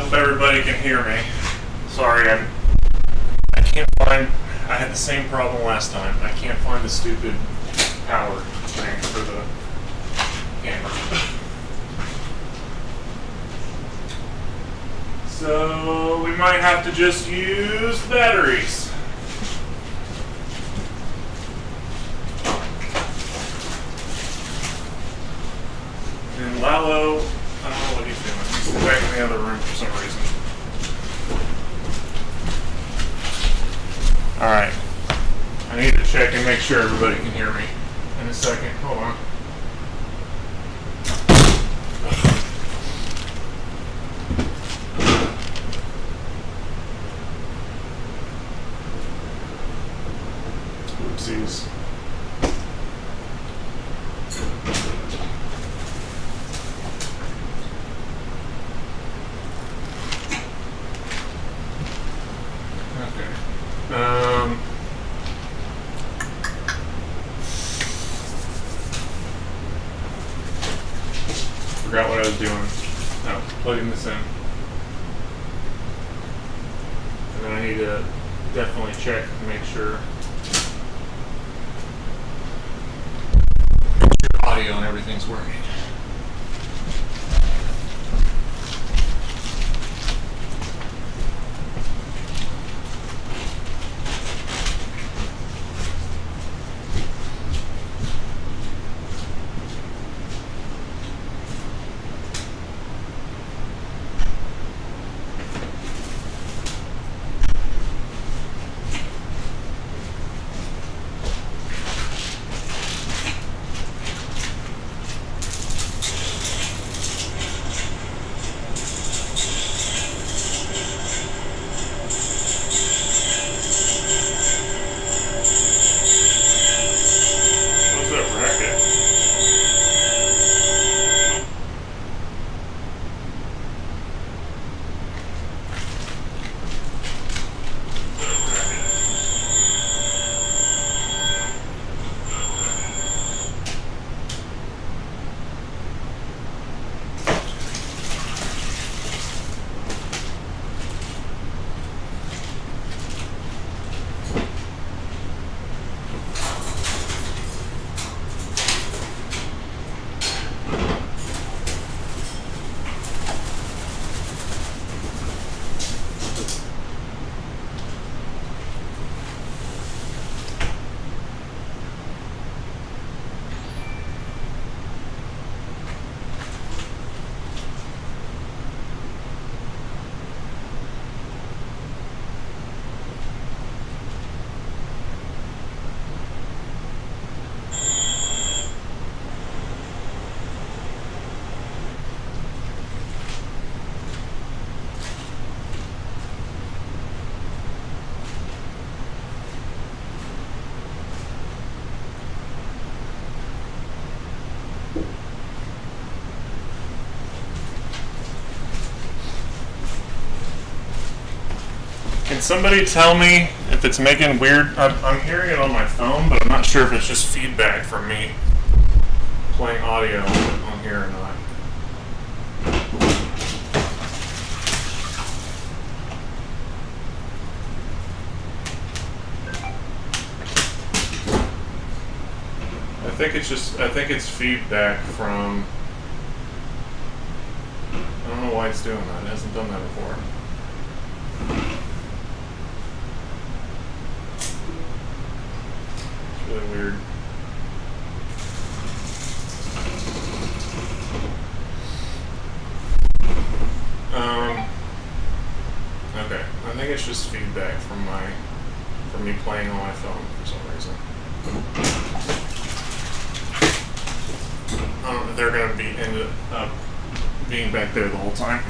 Hope everybody can hear me. Sorry, I can't find. I had the same problem last time. I can't find the stupid power thing for the camera. So we might have to just use batteries. And Lalo, I don't know what he's doing. He's back in the other room for some reason. Alright. I need to check and make sure everybody can hear me in a second. Hold on. Oopsies. Forgot what I was doing. Oh, plugging this in. And then I need to definitely check to make sure audio and everything's working. Can somebody tell me if it's making weird... I'm hearing it on my phone, but I'm not sure if it's just feedback from me playing audio on here or not. I think it's feedback from... I don't know why it's doing that. It hasn't done that before. Really weird. Okay. I think it's just feedback from me playing on my phone for some reason. I don't know if they're gonna end up being back there the whole time.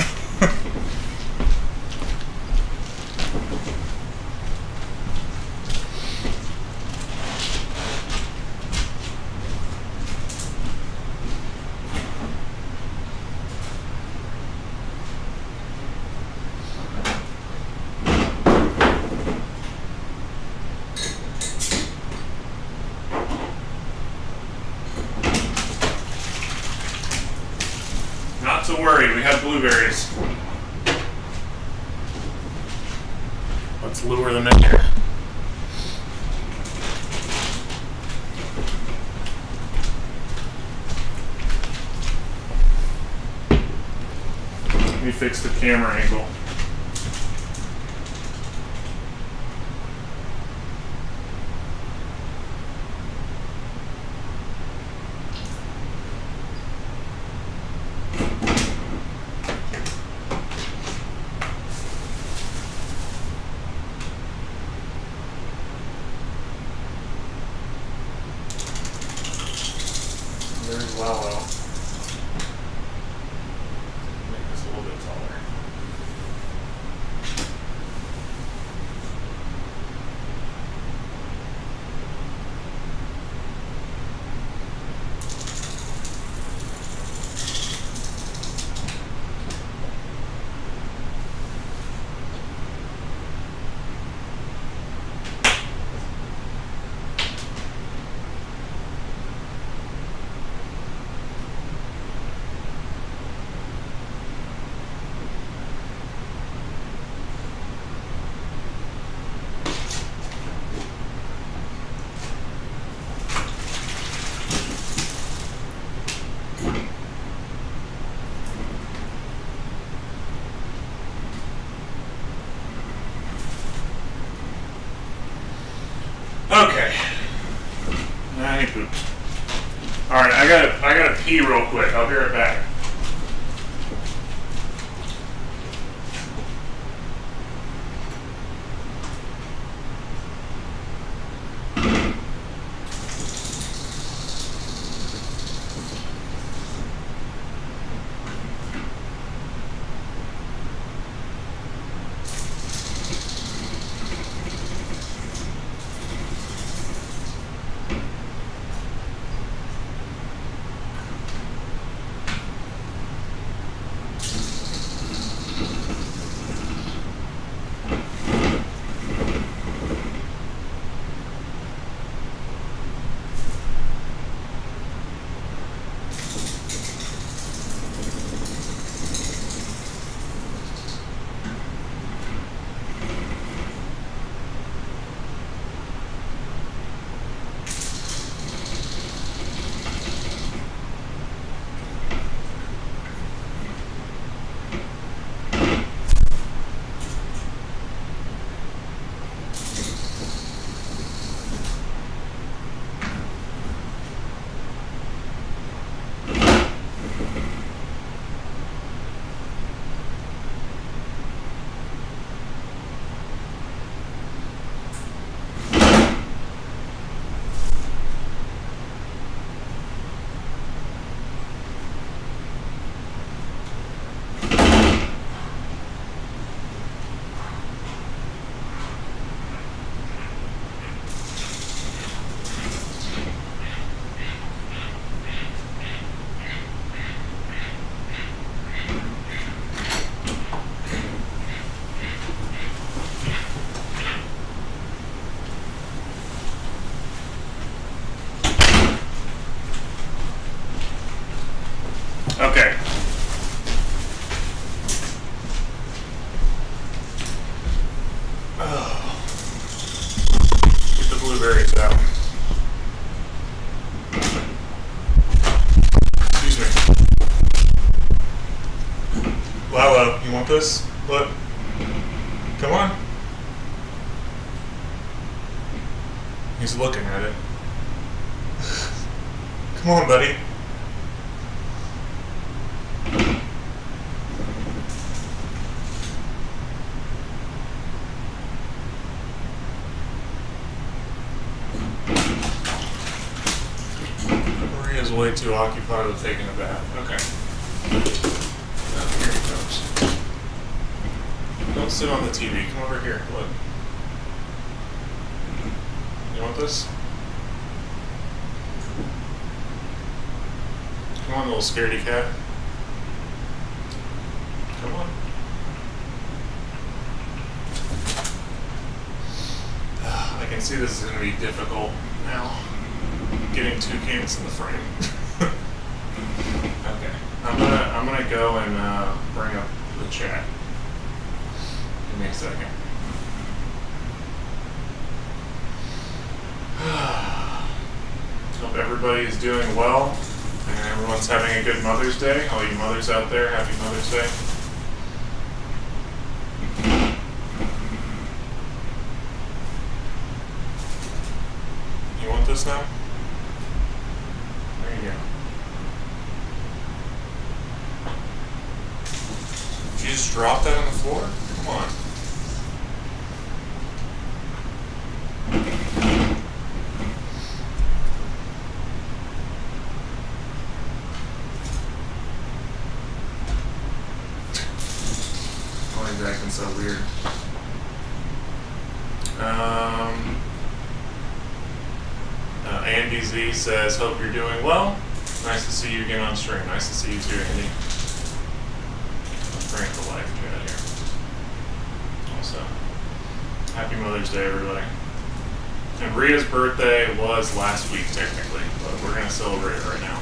Not to worry, we have blueberries. lure them in here. Let me fix the camera angle. There's Lalo. Make this a little bit taller. Okay. Nah, he pooped. Alright, I gotta pee real quick. I'll be right back. Okay. Oh. Get the blueberries out. Excuse me. Lalo, you want this? Look. Come on. He's looking at it. Come on, buddy. Rhia's way too occupied with taking a bath. Okay. Now, here he comes. Don't sit on the TV. Come over here. Look. You want this? Come on, little scaredy cat. Come on. I can see this is going to be difficult now. Getting Toucans in the frame. Okay. I'm gonna go and bring up the chat. Give me a second. everybody is doing well and everyone's having a good Mother's Day. All you mothers out there, happy Mother's Day. You want this now? There you go. Did you just drop that on the floor? Come on. Why is acting so weird? Andy Z says, hope you're doing well. Nice to see you again on stream. Nice to see you too, Andy. Frank the life chat here. Also, happy Mother's Day, everybody. And Rhia's birthday was last week, technically, but we're going to celebrate it right now.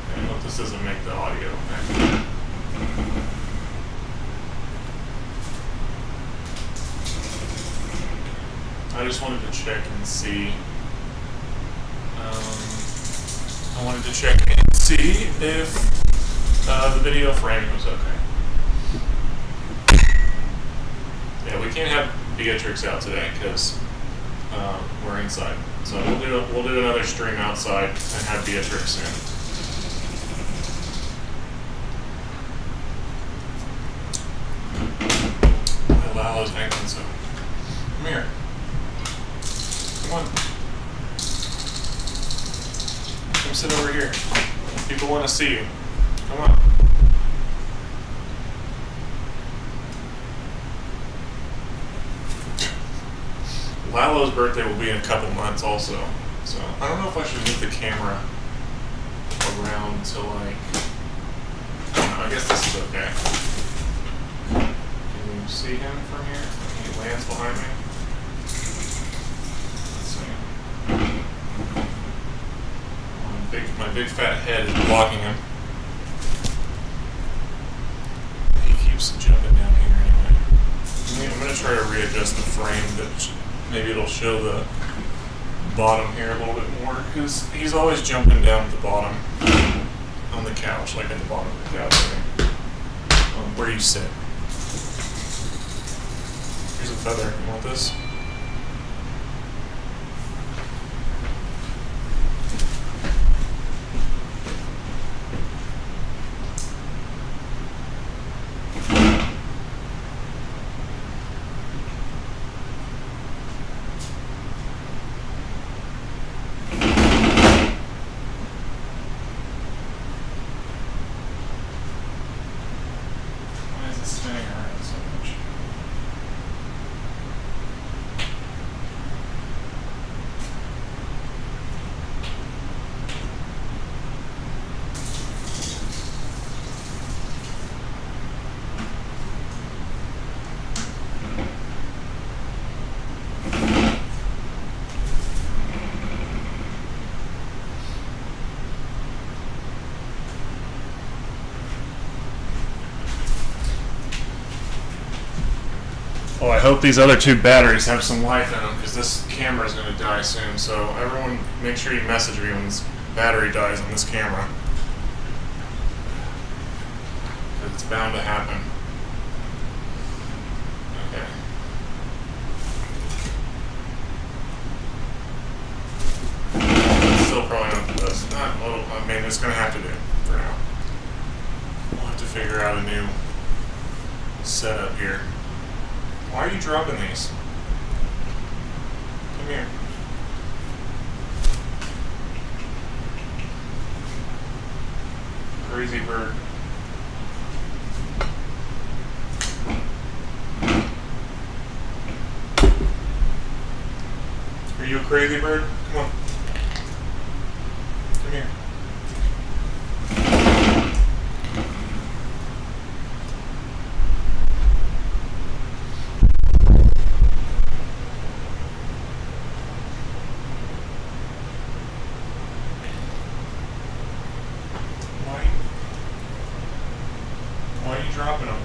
I hope this doesn't make the audio back. I just wanted to check and see. I wanted to check and see if the video framing was okay. Yeah, we can't have Beatrix out today because we're inside. So we'll do another stream outside and have Beatrix soon. Lalo's acting so. Come here. Come on. Come sit over here. People want to see you. Come on. Lalo's birthday will be in a couple months also. So I don't know if I should move the camera around to like, I don't know, I guess this is okay. Can you see him from here? He lands behind me. Let's see. My big fat head is blocking him. He keeps jumping down here anyway. I'm going to try to readjust the frame that maybe it'll show the bottom here a little bit more because he's always jumping down at the bottom on the couch, like at the bottom of the couch, where you sit. Here's a feather. You want this? Oh, I hope these other two batteries have some life in them because this camera is going to die soon. So everyone, make sure you message me when this battery dies on this camera. Because it's bound to happen. Okay. Still probably not the best. Not, well, I mean, it's going to have to do for now. We'll have to figure out a new setup here. Why are you dropping these? Come here. Crazy bird. Are you a crazy bird? Come on. Come here. Why are you dropping them?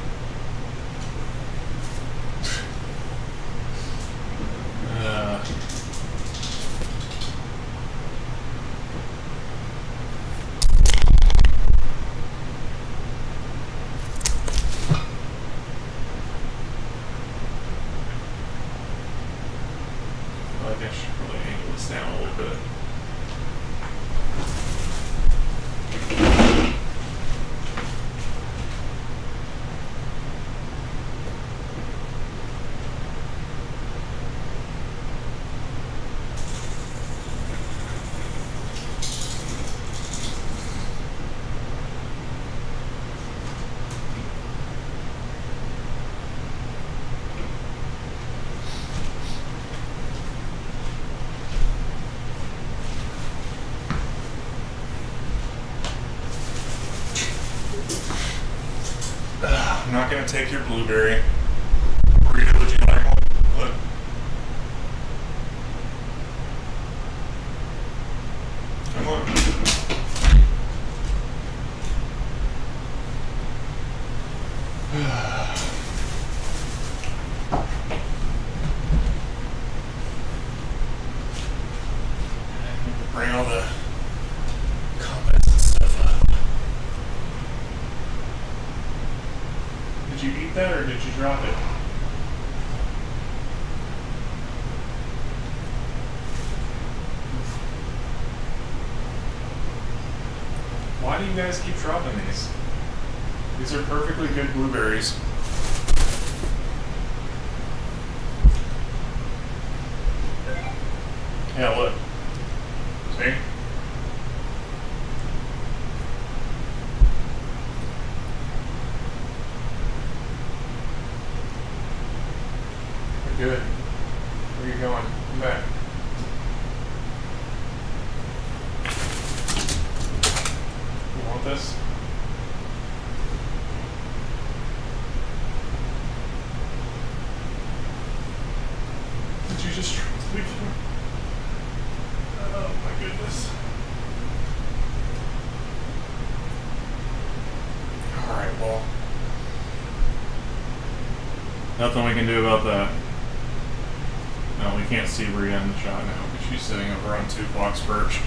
I'm not gonna take your blueberry. Rhia, would you like one? Look. Come on. Bring all the comments and stuff up. Did you eat that or did you drop it? Why do you guys keep dropping these? These are perfectly good blueberries. Yeah, look. See? We're good. Where are you going? Come back. You want this? Did you just sleep? Oh my goodness. Alright, well. Nothing we can do about that. No, we can't see Rhia in the shot now because she's sitting over on 2 blocks perch.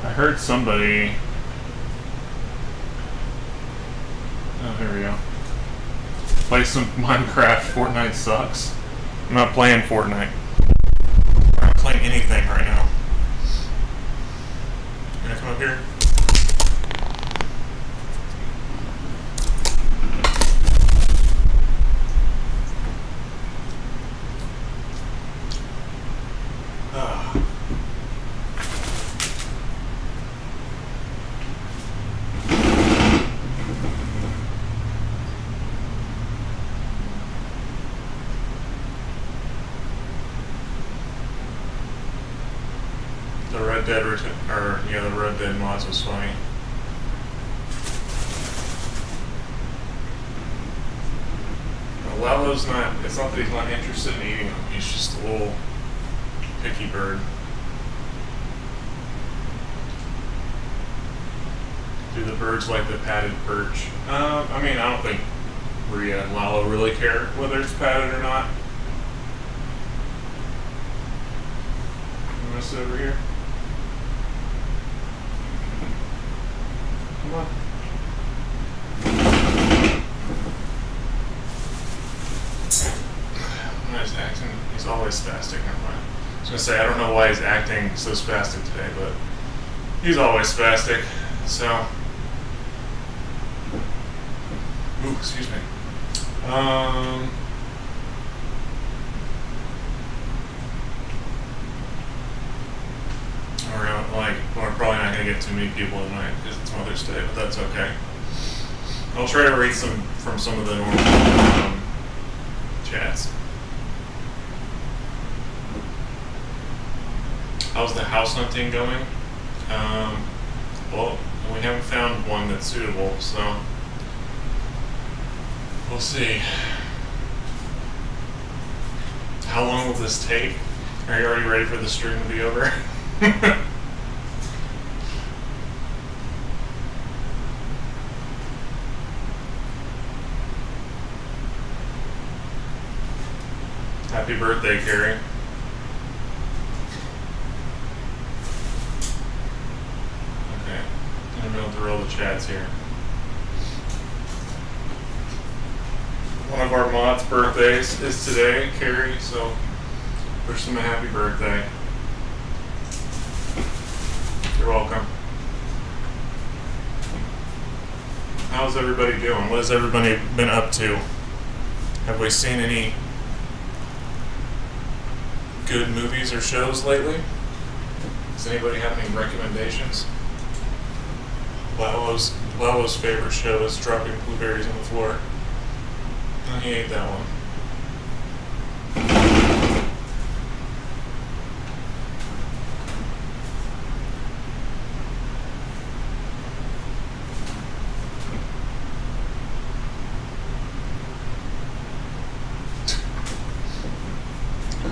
I heard somebody. Oh, here we go. Play some Minecraft. Fortnite sucks. I'm not playing Fortnite. I'm not playing anything right now. You gonna come up here? The Red Dead the Red Dead mods was funny. Lalo's not. It's not that he's not interested in eating them. He's just a little picky bird. Do the birds like the padded perch? I mean, I don't think Rhia and Lalo really care whether it's padded or not. You want to sit over here? Come on. He's acting. He's always spastic. Never mind. I was gonna say I don't know why he's acting so spastic today, but he's always spastic. So, ooh, excuse me. We're probably not gonna get too many people tonight because it's Mother's Day, but that's okay. I'll try to read some from some of the normal chats. How's the house hunting going? Well, we haven't found one that's suitable, so we'll see. How long will this take? Are you already ready for the stream to be over? Happy birthday, Carrie. Okay, I'm going to roll the chats here. One of our mods' birthdays is today, Carrie, so wish them a happy birthday. You're welcome. how's everybody doing? What has everybody been up to? Have we seen any good movies or shows lately? Does anybody have any recommendations? Lalo's favorite show is dropping blueberries on the floor. He ate that one.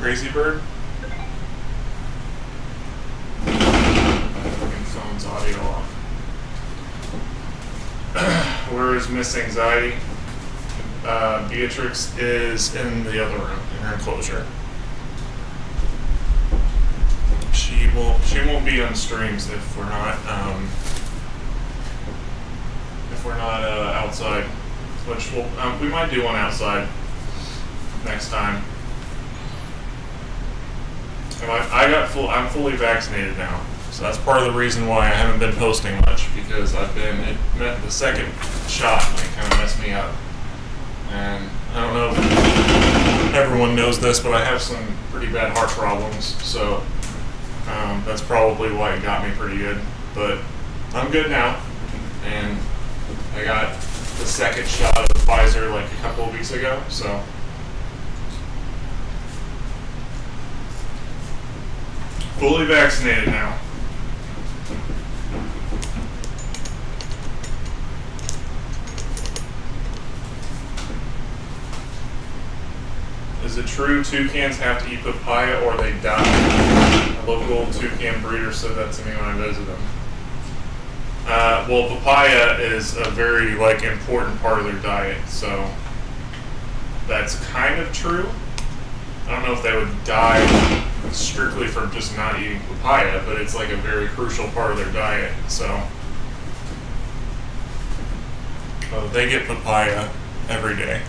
Crazy Bird? Fucking phone's audio off. Where is Miss Anxiety? Beatrix is in the other room, in her enclosure. She won't be on streams if we're not outside, which we might do one outside next time. I'm fully vaccinated now, so that's part of the reason why I haven't been posting much, because the second shot kind of messed me up. And I don't know if everyone knows this, but I have some pretty bad heart problems, so that's probably why it got me pretty good. But I'm good now, and I got the second shot of Pfizer like a couple of weeks ago, so fully vaccinated now. Is it true toucans have to eat papaya or they die? A local toucan breeder said that to me when I visited them. Well, papaya is a very important part of their diet, so that's kind of true. I don't know if they would die strictly from just not eating papaya, but it's a very crucial part of their diet, so they get papaya every day.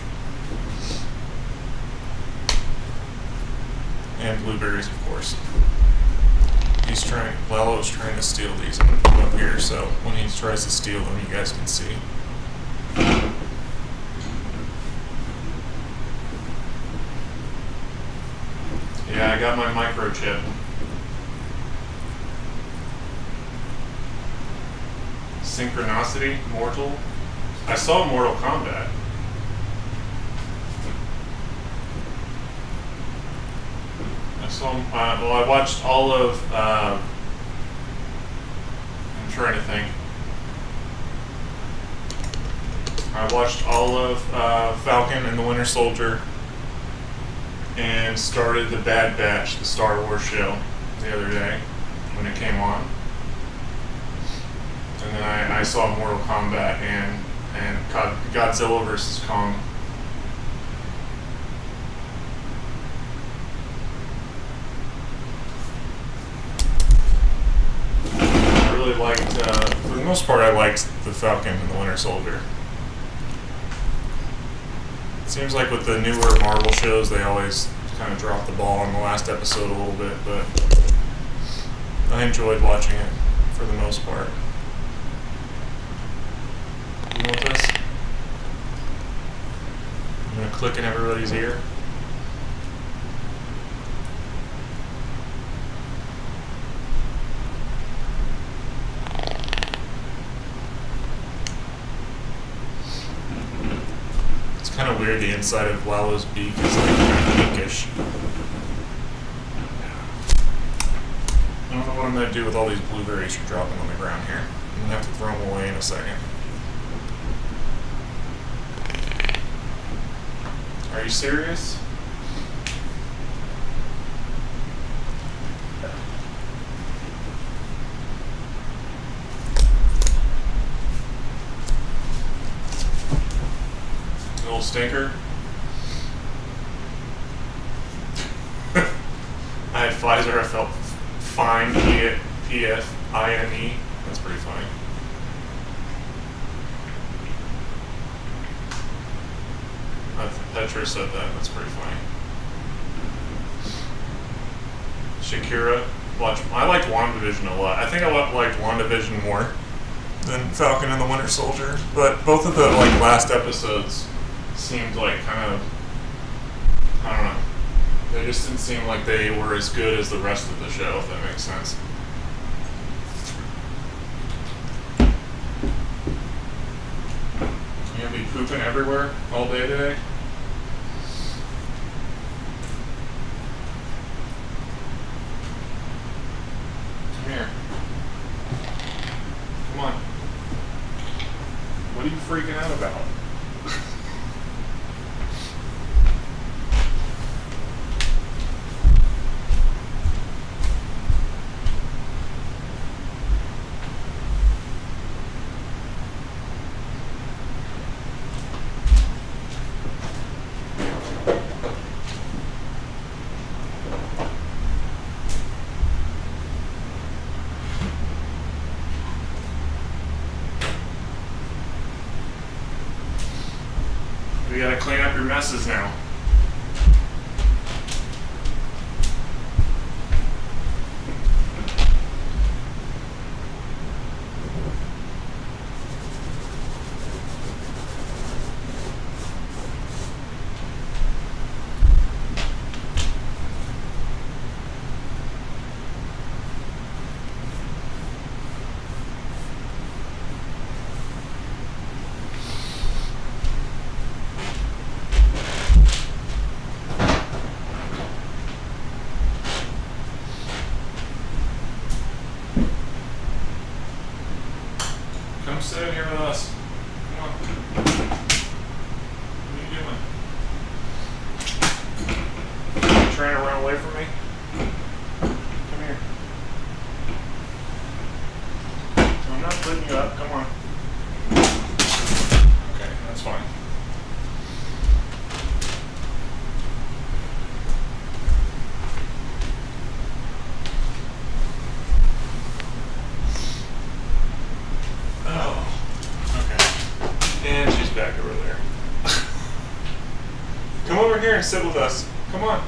And blueberries, of course. Lalo's trying to steal these. I'm going to put them up here so when he tries to steal them, you guys can see. Yeah, I got my microchip. Synchronicity, Mortal. I saw Mortal Kombat. I watched all of, I'm trying to think. I watched all of Falcon and the Winter Soldier and started the Bad Batch, the Star Wars show, the other day when it came on. And then I saw Mortal Kombat and Godzilla vs. Kong. For the most part, I liked the Falcon and the Winter Soldier. It seems like with the newer Marvel shows, they always kind of drop the ball on the last episode a little bit, but I enjoyed watching it for the most part. You want this? I'm going to click in everybody's ear. Kind of weird, the inside of Lalo's beak is kind of pinkish. I don't know what I'm going to do with all these blueberries you're dropping on the ground here. I'm going to have to throw them away in a second. Are you serious? Little stinker. I had Pfizer, I felt fine, P-F-I-N-E. That's pretty funny. Petra said that, that's pretty funny. Shakira, I liked WandaVision a lot. I think I liked WandaVision more than Falcon and the Winter Soldier. But both of the like last episodes seemed like kind of, I don't know. They just didn't seem like they were as good as the rest of the show, if that makes sense. You gonna be pooping everywhere all day today? Come here. Come on. What are you freaking out about? We gotta clean up your messes now. Come sit in here with us. Come on. What are you doing? You trying to run away from me? Come here. I'm not putting you up. Come on. Okay, that's fine. And she's back over there. Come over here and sit with us. Come on.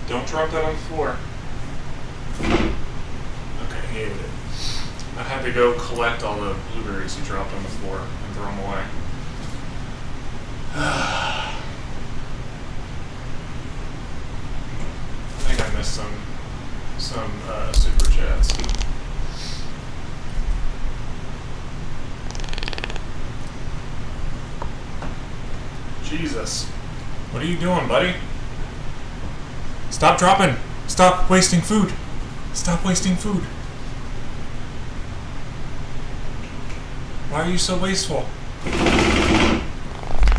Don't drop that on the floor. Okay, he ate it. I had to go collect all the blueberries he dropped on the floor and throw them away. I think I missed some super chats. Jesus. What are you doing, buddy? Stop dropping. Stop wasting food. Stop wasting food. Why are you so wasteful?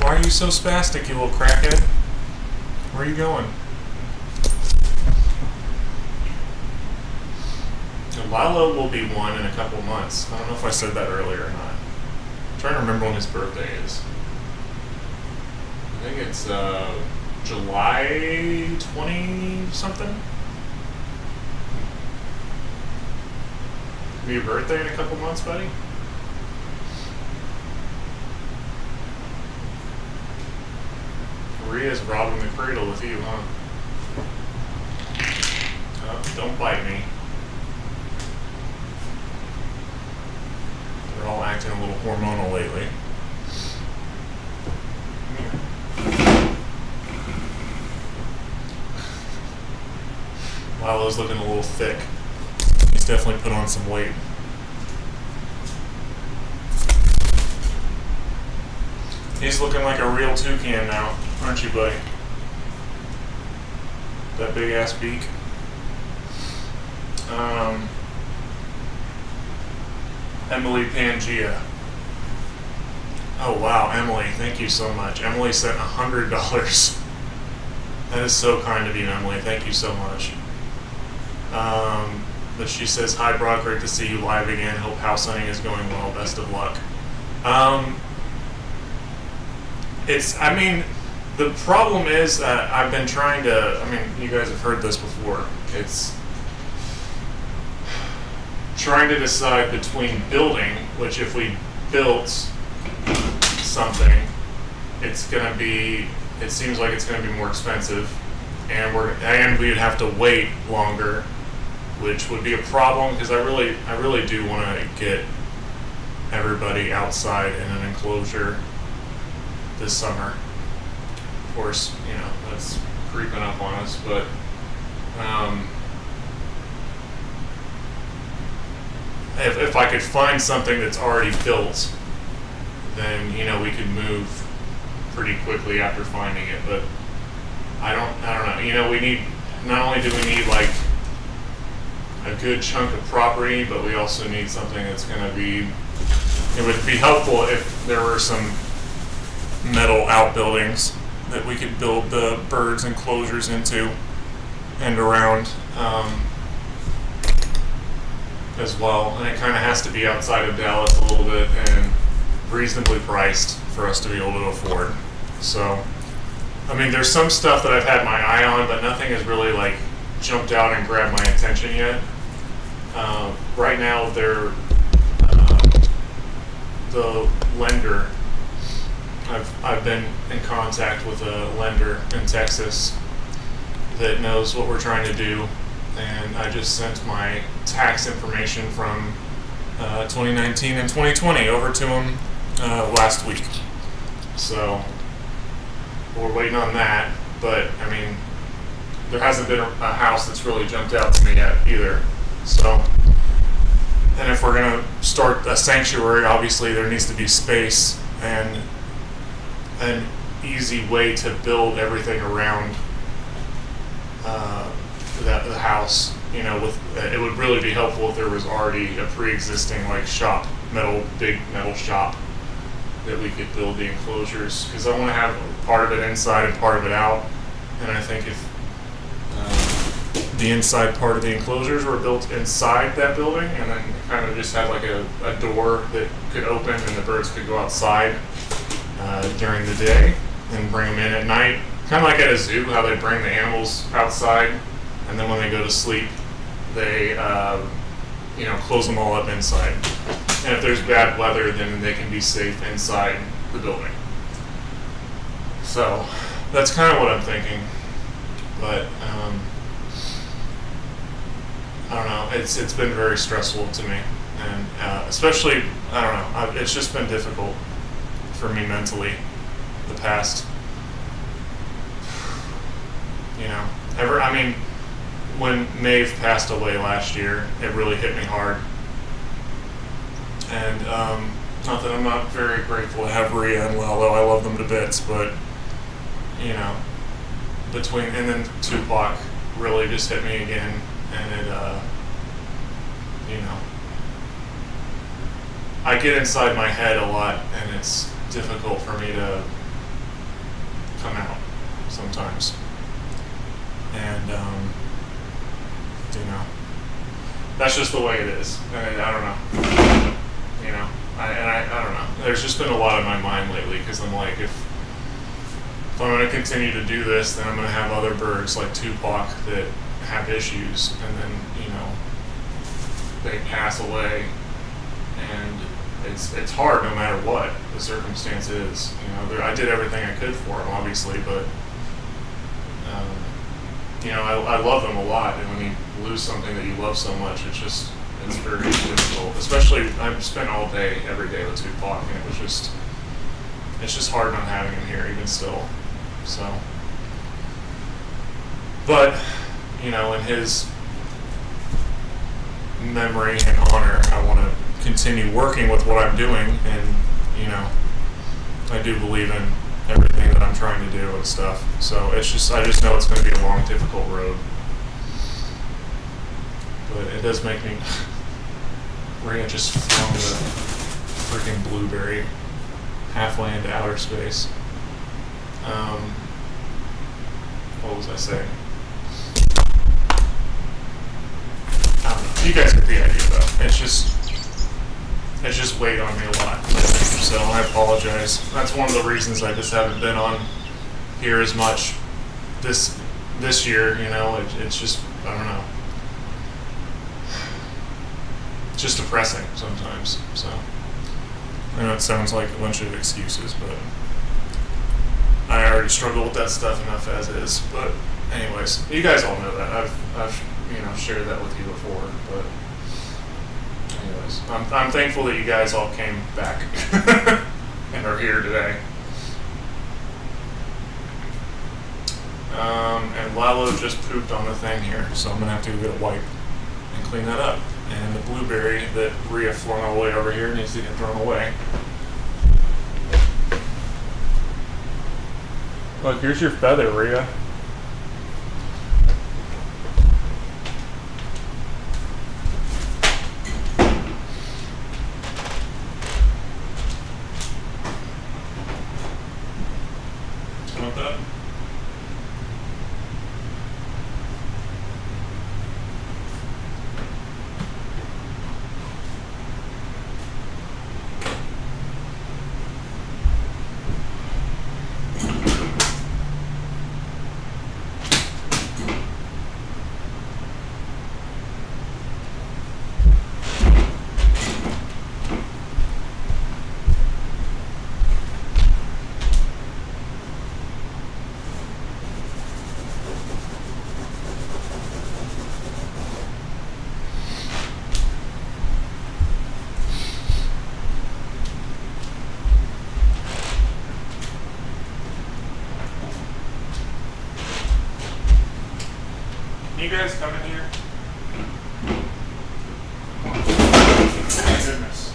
Why are you so spastic, you little crackhead? Where are you going? Lalo will be 1 in a couple months. I don't know if I said that earlier or not. I'm trying to remember when his birthday is. I think it's July 20-something. Be your birthday in a couple months, buddy? Rhea's robbing the cradle with you, huh? Oh, don't bite me. They're all acting a little hormonal lately. Lalo's looking a little thick. He's definitely put on some weight. He's looking like a real toucan now, aren't you, buddy? That big ass beak. Emily Pangea. Oh wow, Emily, thank you so much. Emily sent $100. That is so kind of you, Emily. Thank you so much. But she says, "Hi, Brock. Great to see you live again. Hope house hunting is going well. Best of luck." The problem is I've been trying to. You guys have heard this before. It's trying to decide between building, which if we built something, it seems like it's gonna be more expensive, and we'd have to wait longer, which would be a problem because I really do want to get everybody outside in an enclosure this summer. Of course, that's creeping up on us, but if I could find something that's already built, then we could move pretty quickly after finding it. But I don't know. We need, not only do we need like a good chunk of property, but we also need something that's going to be. It would be helpful if there were some metal outbuildings that we could build the birds enclosures into and around as well. And it kind of has to be outside of Dallas a little bit and reasonably priced for us to be able to afford. So, there's some stuff that I've had my eye on, but nothing has really like jumped out and grabbed my attention yet. Right now, they're the lender. I've been in contact with a lender in Texas that knows what we're trying to do, and I just sent my tax information from 2019 and 2020 over to him last week. So we're waiting on that, but there hasn't been a house that's really jumped out to me yet either. So, and if we're going to start a sanctuary, obviously there needs to be space and an easy way to build everything around the house. It would really be helpful if there was already a pre-existing like shop, big metal shop that we could build the enclosures, because I want to have part of it inside and part of it out. And I think if the inside part of the enclosures were built inside that building, and then kind of just had like a door that could open and the birds could go outside during the day and bring them in at night, kind of like at a zoo, how they bring the animals outside, and then when they go to sleep, they close them all up inside. And if there's bad weather, then they can be safe inside the building. So that's kind of what I'm thinking. But I don't know. It's been very stressful to me, and especially I don't know. It's just been difficult for me mentally the past. When Maeve passed away last year, it really hit me hard. And not that I'm not very grateful to have Rhia and Lalo, I love them to bits, but and then Tupac really just hit me again, and it I get inside my head a lot, and it's difficult for me to come out sometimes. And that's just the way it is. And I don't know. I don't know. There's just been a lot on my mind lately, because I'm like, if I'm going to continue to do this, then I'm going to have other birds like Tupac that have issues, and then they pass away, and it's hard no matter what the circumstance is. I did everything I could for them, obviously, but I love them a lot, and when you lose something that you love so much, it's very difficult. Especially, I've spent all day, every day with Toucan, and it's just hard not having him here, even still. So, but in his memory and honor, I want to continue working with what I'm doing, and I do believe in everything that I'm trying to do and stuff. So I just know it's going to be a long, difficult road. But it does make me. Rhia just flung the freaking blueberry halfway into outer space. What was I saying? I don't know. You guys get the idea, though. It's just weighed on me a lot. So I apologize. That's one of the reasons I just haven't been on here as much this year. It's just, I don't know. It's just depressing sometimes. So I know it sounds like a bunch of excuses, but I already struggle with that stuff enough as is. But anyways, you guys all know that. I've shared that with you before. But anyways, I'm thankful that you guys all came back and are here today. And Lalo just pooped on the thing here, so I'm gonna have to go get a wipe and clean that up. And the blueberry that Rhia flung all the way over here needs to get thrown away. Look, here's your feather, Rhia. You want that? You guys come in here? Oh my goodness.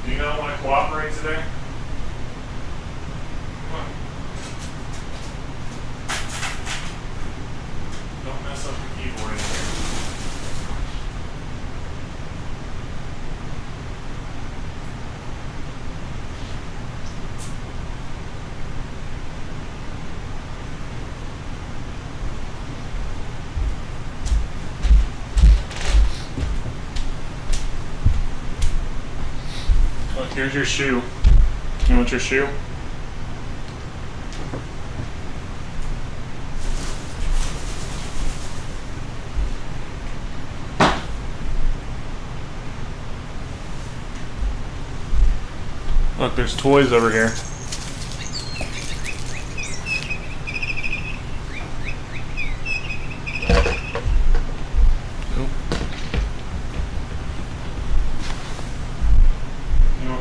Do you not want to cooperate today? Come on. Don't mess up the keyboard in here. Look, here's your shoe. You want your shoe? Look, there's toys over here.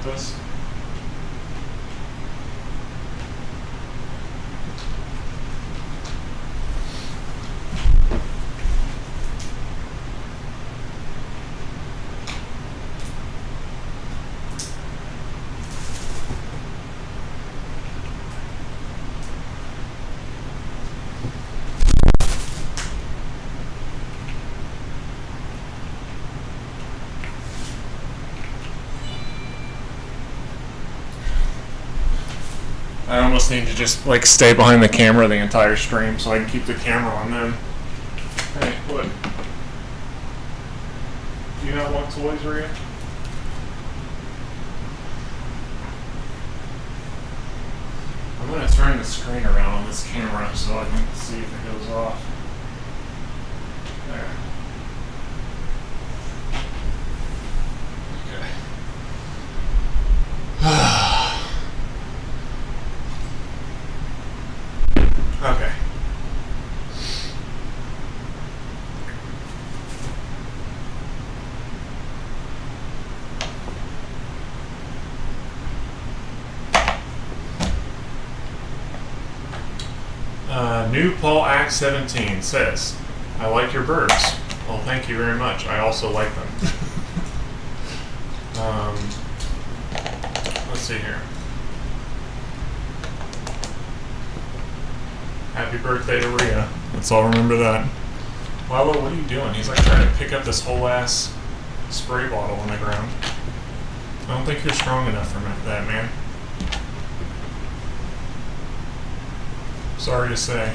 This. I almost need to just like stay behind the camera the entire stream so I can keep the camera on them. Hey, look. Do you not want toys, Rhia? I'm gonna turn the screen around on this camera so I can see if it goes off. There. Okay. New Paul Act 17 says, I like your birds. Well, thank you very much. I also like them. Let's see here. Happy birthday to Rhia. Let's all remember that. Lalo, what are you doing? He's like trying to pick up this whole ass spray bottle on the ground. I don't think you're strong enough for that, man. Sorry to say.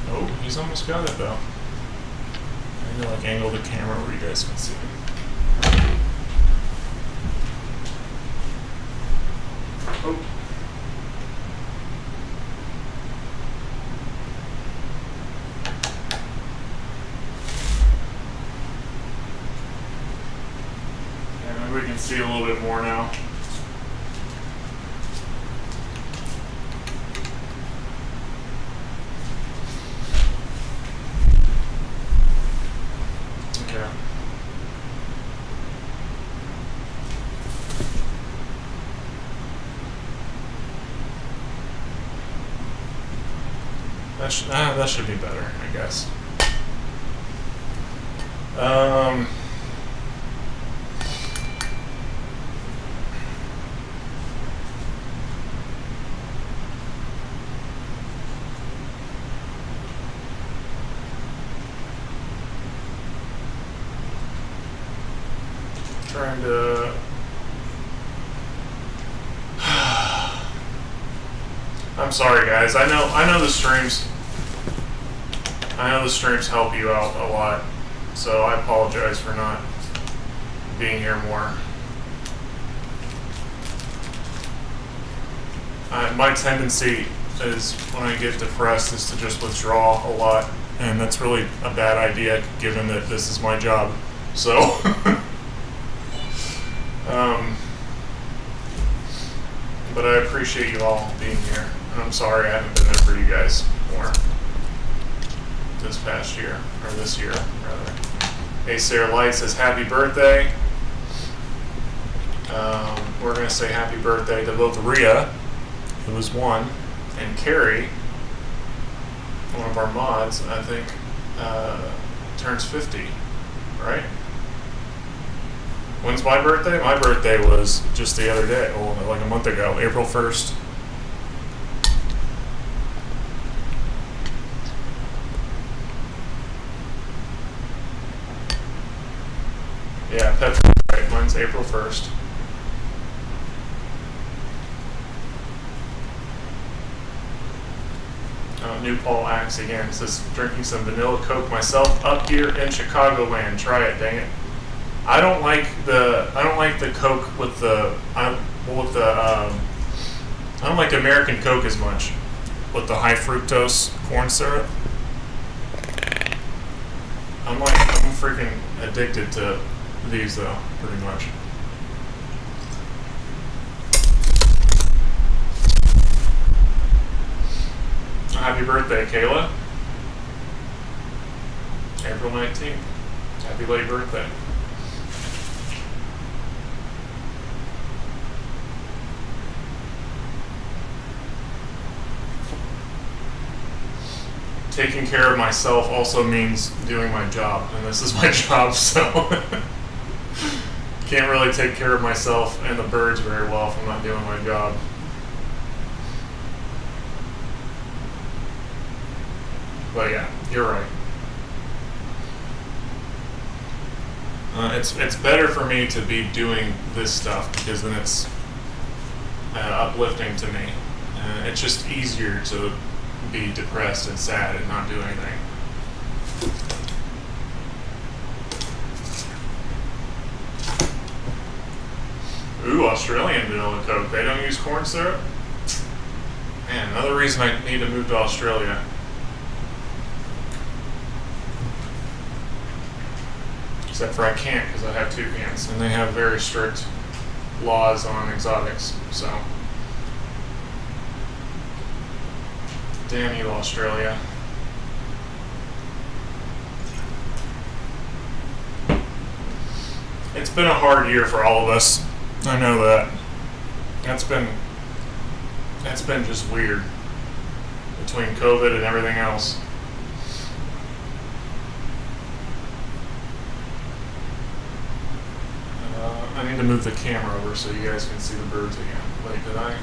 Oh, he's almost got it though. I need to like angle the camera where you guys can see him. Oh. Yeah, maybe we can see a little bit more now. That should be better, I guess. Trying to. I'm sorry, guys. I know the streams. I know the streams help you out a lot, so I apologize for not being here more. My tendency is, when I get depressed, is to just withdraw a lot, and that's really a bad idea given that this is my job. So. But I appreciate you all being here, and I'm sorry I haven't been there for you guys more this past year, or this year, rather. Hey, Sarah Light says, happy birthday. We're going to say happy birthday to both Rhia, who was 1, and Carrie, one of our mods, I think, turns 50, right? When's my birthday? My birthday was just the other day, like a month ago, April 1st. Yeah, Petra, right. Mine's April 1st. New Paul Axe again says, drinking some vanilla Coke myself up here in Chicagoland. Try it, dang it. I don't like the Coke with the I don't like American Coke as much with the high fructose corn syrup. I'm freaking addicted to these though, pretty much. Happy birthday, Kayla. April 19th. Happy late birthday. Taking care of myself also means doing my job, and this is my job, so can't really take care of myself and the birds very well if I'm not doing my job. But yeah, you're right. It's better for me to be doing this stuff because then it's uplifting to me. It's just easier to be depressed and sad and not do anything. Ooh, Australian vanilla Coke. They don't use corn syrup? Man, another reason I need to move to Australia. Except for I can't because I have toucans, and they have very strict laws on exotics, so. Damn you, Australia. It's been a hard year for all of us. I know that. That's been just weird. Between COVID and everything else. I need to move the camera over so you guys can see the birds again. Wait, did I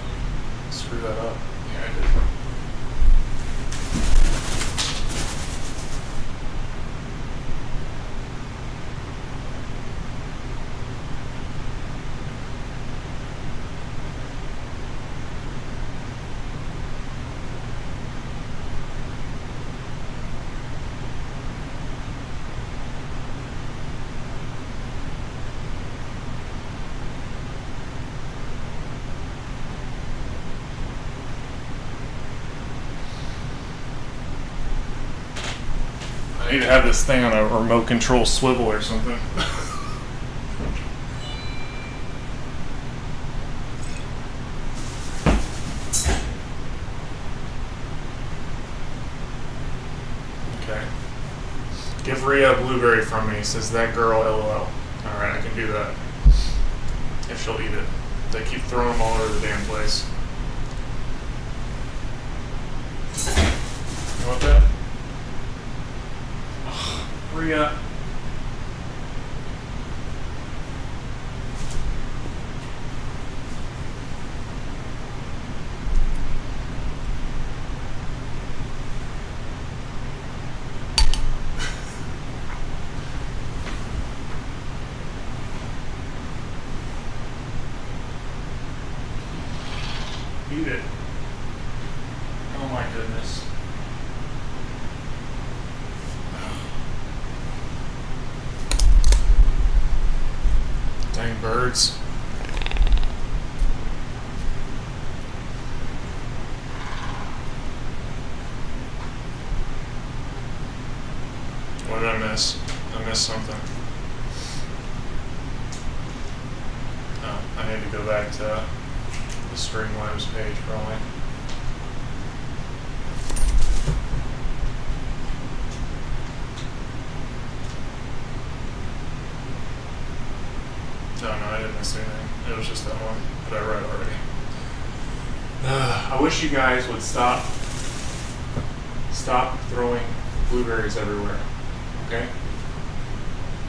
screw that up? Yeah, I did. I need to have this thing on a remote control swivel or something. Okay. Give Rhia a blueberry from me, says that girl LOL. Alright, I can do that. If she'll eat it. They keep throwing them all over the damn place. You Rhia. Eat it. Oh my goodness. Dang birds. What did I miss? I missed something. Oh, I need to go back to the Streamlabs page probably. Oh no, I didn't miss anything. It was just that one that I read already. I wish you guys would stop throwing blueberries everywhere. Okay?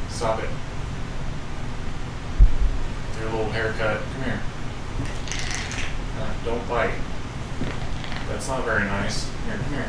Stop it. Your little haircut. Come here. Don't bite. That's not very nice. Here, come here.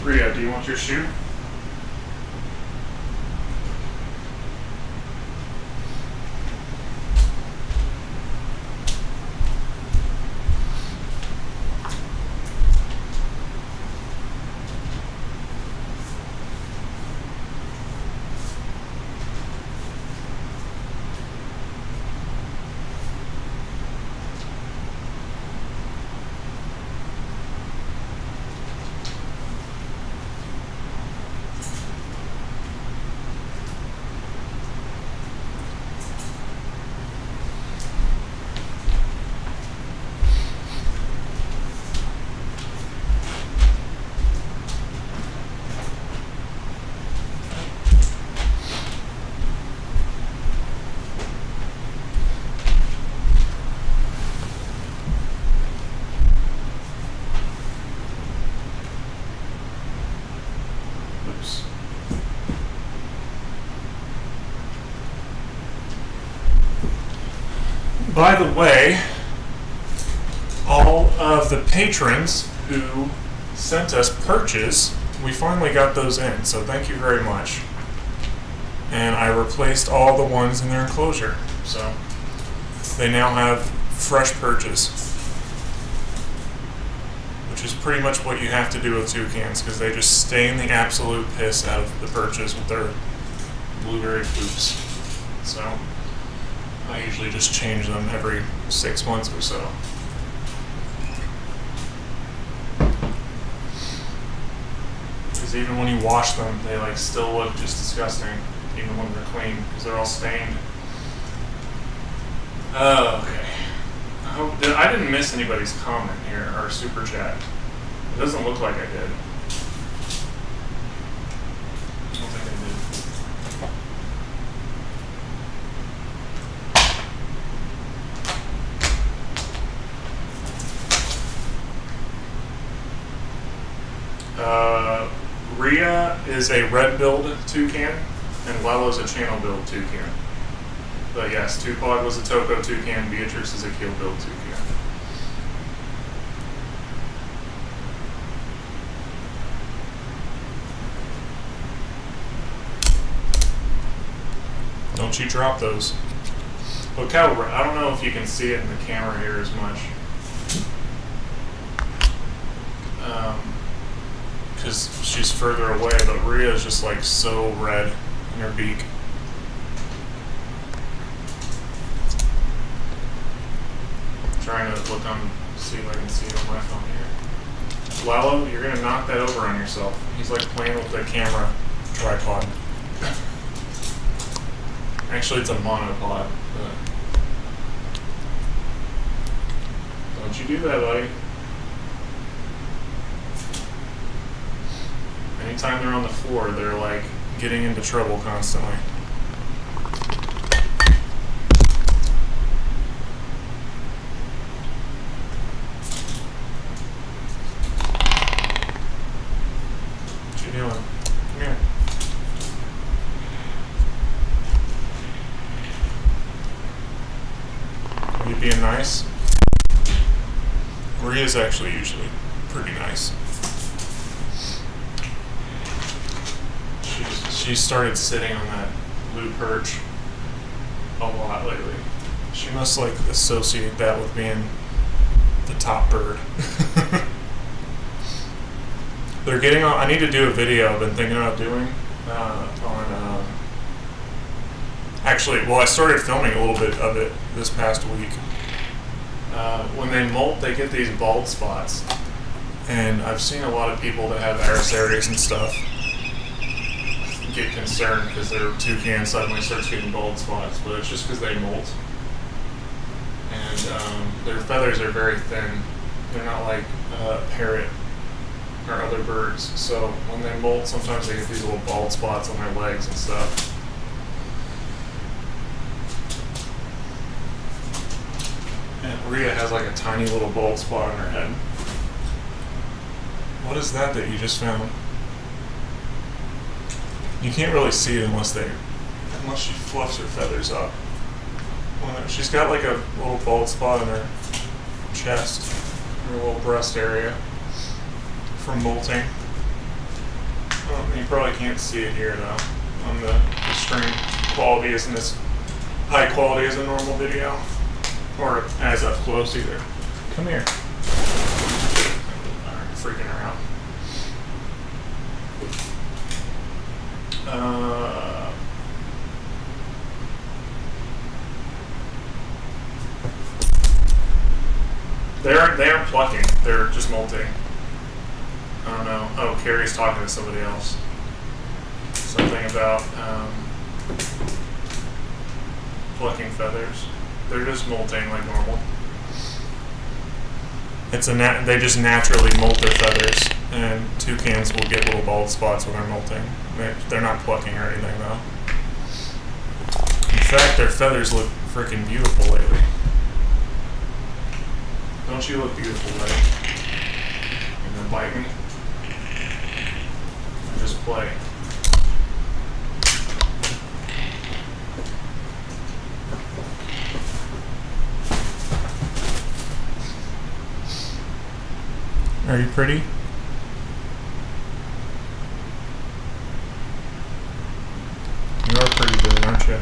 Rhia, do you want your shoe? By the way, all of the patrons who sent us perches, we finally got those in, so thank you very much. And I replaced all the ones in their enclosure, so they now have fresh perches, which is pretty much what you have to do with toucans, because they just stain the absolute piss out of the perches with their blueberry poops. So I usually just change them every 6 months or so. Because even when you wash them, they like still look just disgusting, even when they're clean, because they're all stained. Okay. I didn't miss anybody's comment here, or super chat. It doesn't look like I did. I don't think I did. Rhia is a red-billed toucan, and Lello's a channel-billed toucan. But yes, Tupac was a toco toucan, Beatrice is a keel-billed toucan. Don't you drop those. Look how, I don't know if you can see it in the camera here as much. Because she's further away, but Rhia is just like so red in her beak. I'm trying to look on, see if I can see it on my phone here. Lalo, you're gonna knock that over on yourself. He's like playing with the camera tripod. Actually, it's a monopod. But don't you do that, buddy. Anytime they're on the floor, they're like getting into trouble constantly. What you doing? Come here. Are you being nice? Rhia's actually usually pretty nice. She started sitting on that blue perch a lot lately. She must like associate that with being the top bird. They're getting on. I need to do a video I've been thinking about doing on. Actually, well, I started filming a little bit of it this past week. When they molt, they get these bald spots, and I've seen a lot of people that have Araceres and stuff get concerned because their toucan suddenly starts getting bald spots, but it's just because they molt. And their feathers are very thin. They're not like parrot or other birds. So when they molt, sometimes they get these little bald spots on their legs and stuff. And Rhia has like a tiny little bald spot on her head. What is that you just found? You can't really see it unless she fluffs her feathers up. She's got like a little bald spot on her chest, her little breast area from molting. Well, you probably can't see it here though. On the stream quality isn't as high quality as a normal video, or as up close either. Come here. Alright, freaking her out. They aren't plucking. They're just molting. I don't know. Oh, Carrie's talking to somebody else. Something about plucking feathers. They're just molting like normal. They just naturally molt their feathers, and toucans will get little bald spots when they're molting. They're not plucking or anything though. In fact, their feathers look freaking beautiful lately. Don't you look beautiful, buddy? You gonna bite me? Or just play? Are you pretty? You are pretty good, aren't you?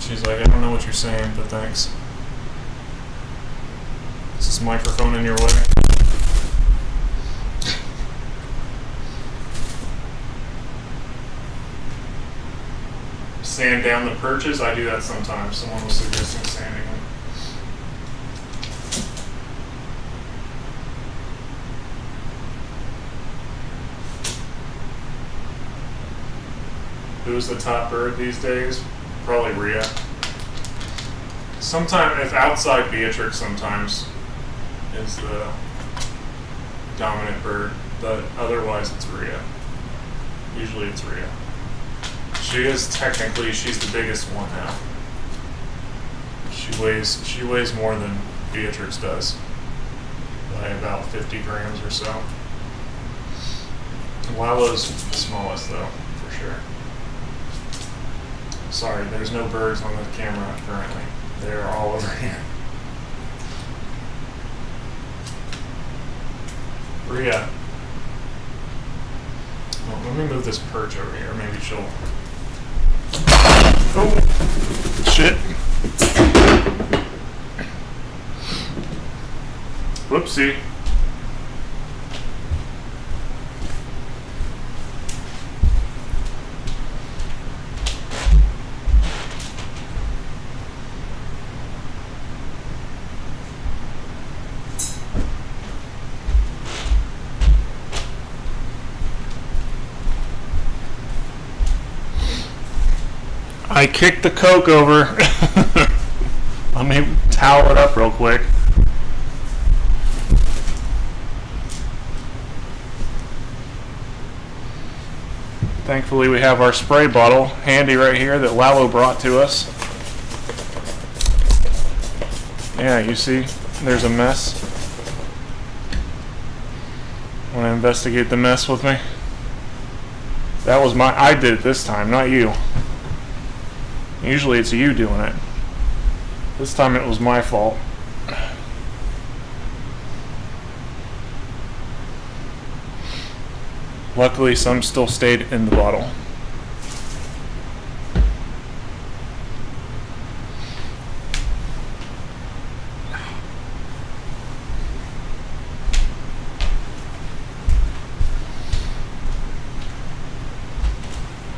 She's like, I don't know what you're saying, but thanks. Is this microphone in your way? Sand down the perches? I do that sometimes. Someone was suggesting sanding them. Who's the top bird these days? Probably Rhia. Sometimes, if outside Beatrix sometimes is the dominant bird, but otherwise it's Rhia. Usually it's Rhia. She's the biggest one now. She weighs more than Beatrix does by about 50 grams or so. Lalo's the smallest though, for sure. Sorry, there's no birds on the camera currently. They're all over here. Rhia. Well, let me move this perch over here. Maybe she'll... Oh! Shit! Whoopsie. I kicked the Coke over. Let me towel it up real quick. Thankfully we have our spray bottle handy right here that Lalo brought to us. Yeah, you see, there's a mess. Want to investigate the mess with me? That was I did it this time, not you. Usually it's you doing it. This time it was my fault. Luckily, some still stayed in the bottle.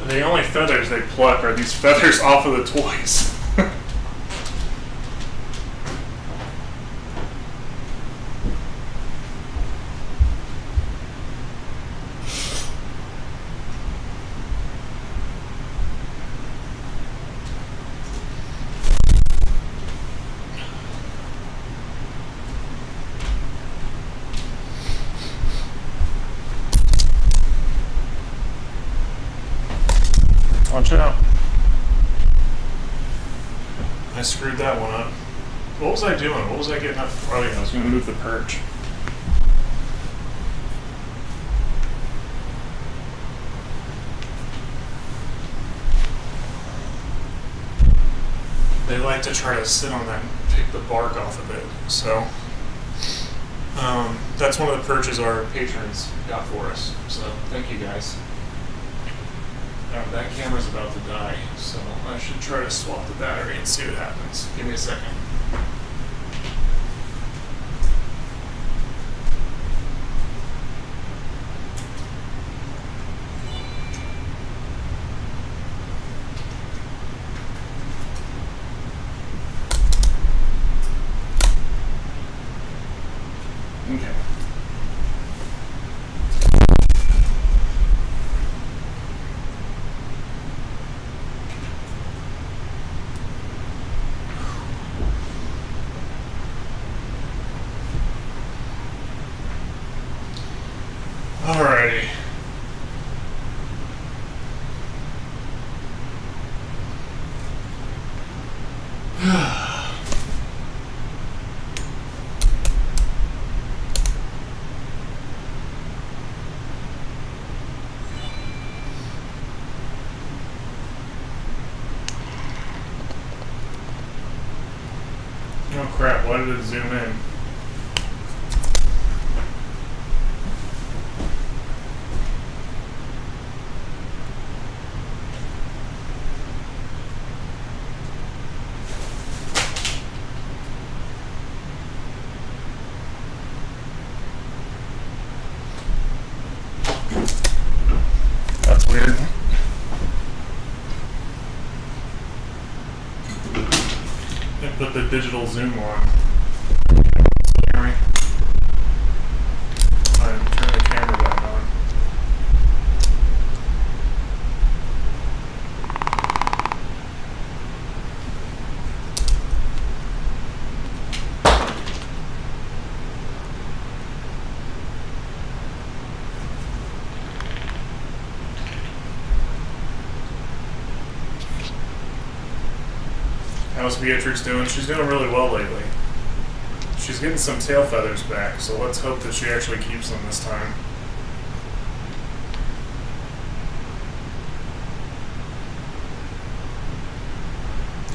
The only feathers they pluck are these feathers off of the toys. Watch out. I screwed that one up. What was I doing? What was I getting up? Oh yeah, I was going to move the perch. They like to try to sit on that and pick the bark off of it. So that's one of the perches our patrons got for us. So thank you guys. That camera's about to die, so I should try to swap the battery and see what happens. Give me a second. Okay. Alrighty. Oh crap, why did it zoom in? That's weird. They put the digital zoom on. Hear me? Turn the camera back on. How's Beatrix doing? She's doing really well lately. She's getting some tail feathers back, so let's hope that she actually keeps them this time.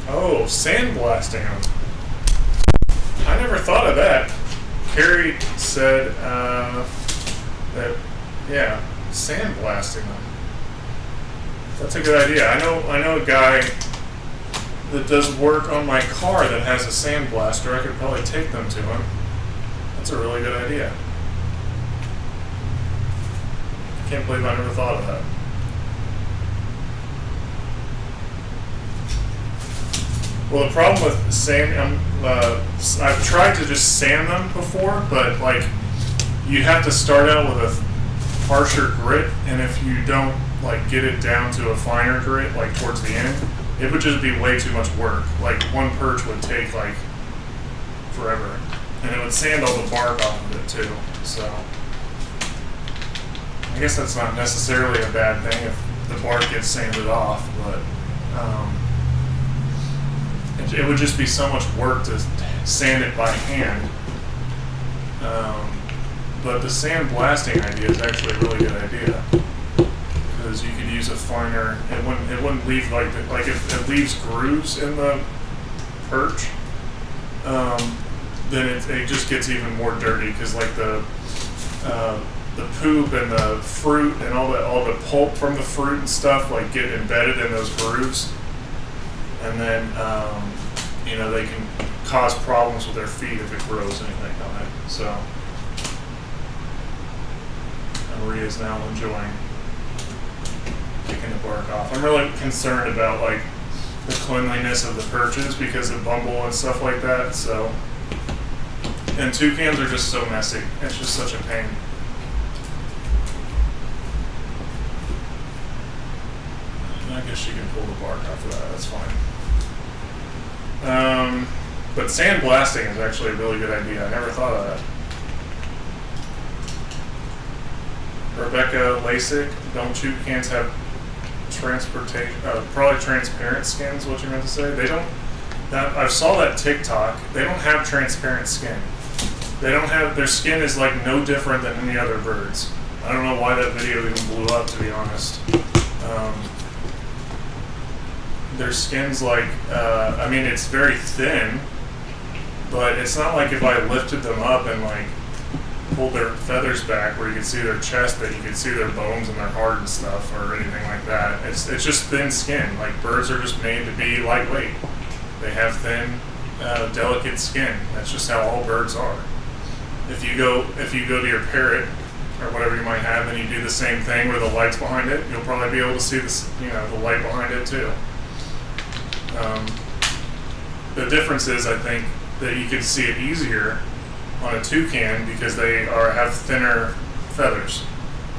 Oh, sandblasting them. I never thought of that. Carrie said that, yeah, sandblasting them. That's a good idea. I know a guy that does work on my car that has a sandblaster. I could probably take them to him. That's a really good idea. I can't believe I never thought of that. Well, the problem with sand, I've tried to just sand them before, but like you have to start out with a harsher grit, and if you don't like get it down to a finer grit, like towards the end, it would just be way too much work. Like one perch would take like forever, and it would sand all the bark off of it too. So I guess that's not necessarily a bad thing if the bark gets sanded off, but it would just be so much work to sand it by hand. But the sand blasting idea is actually a really good idea, because you could use a finer. It wouldn't leave like if it leaves grooves in the perch, then it just gets even more dirty, because like the poop and the fruit and all the pulp from the fruit and stuff like get embedded in those grooves, and then they can cause problems with their feet if it grows anything on it. So Rhia's now enjoying picking the bark off. I'm really concerned about like the cleanliness of the perches because of bumble and stuff like that. So, and toucans are just so messy. It's just such a pain. I guess you can pull the bark off of that. That's fine. But sand blasting is actually a really good idea. I never thought of that. Rebecca Lasik, don't toucans have probably transparent skins? What you meant to say? They don't. I saw that TikTok. They don't have transparent skin. They don't have. Their skin is like no different than any other birds. I don't know why that video even blew up, to be honest. Their skin's like, it's very thin, but it's not like if I lifted them up and like pulled their feathers back where you could see their chest, that you could see their bones and their heart and stuff or anything like that. It's just thin skin. Like birds are just made to be lightweight. They have thin, delicate skin. That's just how all birds are. If you go to your parrot or whatever you might have, and you do the same thing where the light's behind it, you'll probably be able to see this, the light behind it too. The difference is, I think, that you can see it easier on a toucan because they have thinner feathers.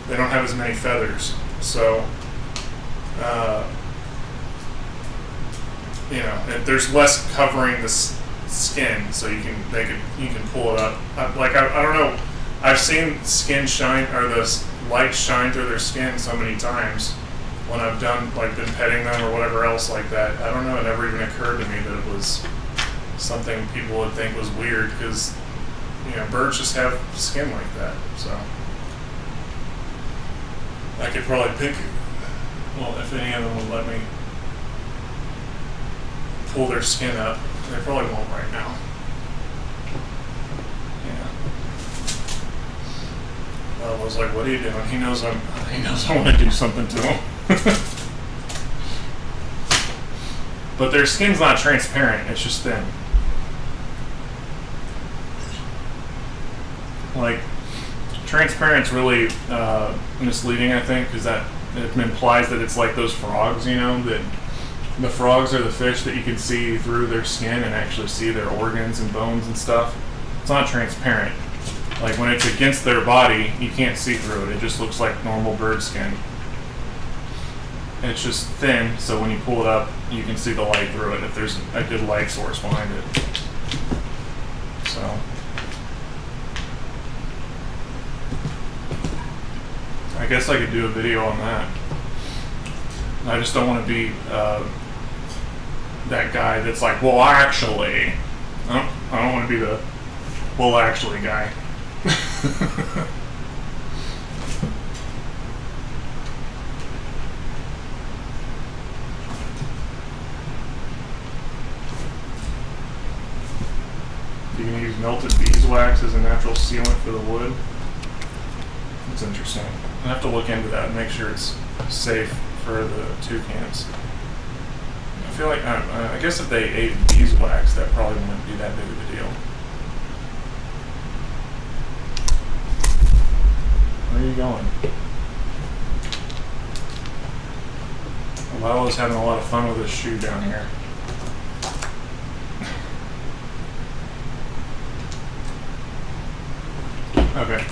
They don't have as many feathers, so there's less covering the skin, so you can pull it up. I don't know. I've seen skin shine, or the light shine through their skin so many times when I've been petting them or whatever else like that. I don't know. It never even occurred to me that it was something people would think was weird, because birds just have skin like that. So I could probably pick. Well, if any of them would let me pull their skin up, they probably won't right now. I was like, "What are you doing?" He knows I want to do something to him. But their skin's not transparent; it's just thin. Like, transparent's really misleading, I think, because that it implies that it's like those frogs, that the frogs are the fish that you can see through their skin and actually see their organs and bones and stuff. It's not transparent. Like when it's against their body, you can't see through it. It just looks like normal bird skin. And it's just thin, so when you pull it up, you can see the light through it if there's a good light source behind it. So I guess I could do a video on that. I just don't want to be that guy that's like, well, actually. I don't want to be the well, actually guy. You can use melted beeswax as a natural sealant for the wood. That's interesting. I have to look into that and make sure it's safe for the toucans. I feel like, I guess if they ate beeswax, that probably wouldn't be that big of a deal. Where are you going? Lalo's having a lot of fun with his shoe down here. Okay.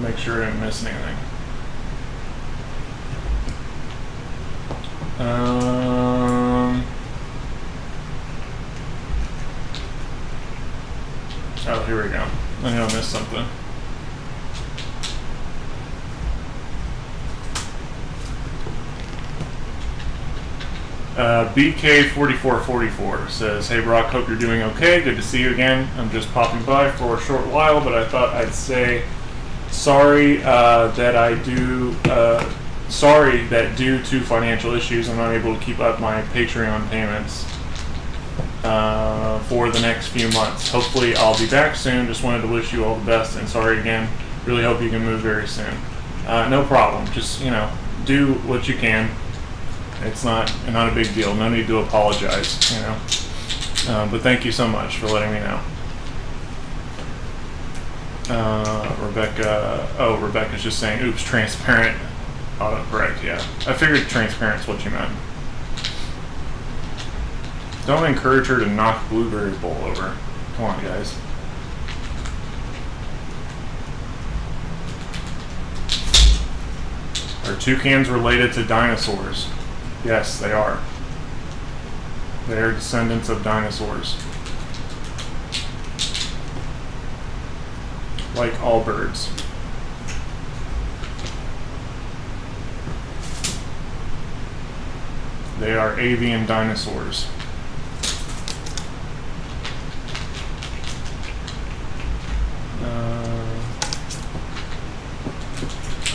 make sure I didn't miss anything. Oh, here we go. I know I missed something. BK4444 says, "Hey Brock, hope you're doing okay. Good to see you again. I'm just popping by for a short while, but I thought I'd say sorry sorry that due to financial issues, I'm not able to keep up my Patreon payments for the next few months. Hopefully I'll be back soon. Just wanted to wish you all the best, and sorry again. Really hope you can move very soon." No problem. Just, do what you can. It's not a big deal. No need to apologize, but thank you so much for letting me know. Rebecca's just saying, oops, transparent. Autocorrect, yeah. I figured transparent's what you meant. Don't encourage her to knock Blueberry's bowl over. Come on, guys. Are toucans related to dinosaurs? Yes, they are. They are descendants of dinosaurs. Like all birds. They are avian dinosaurs.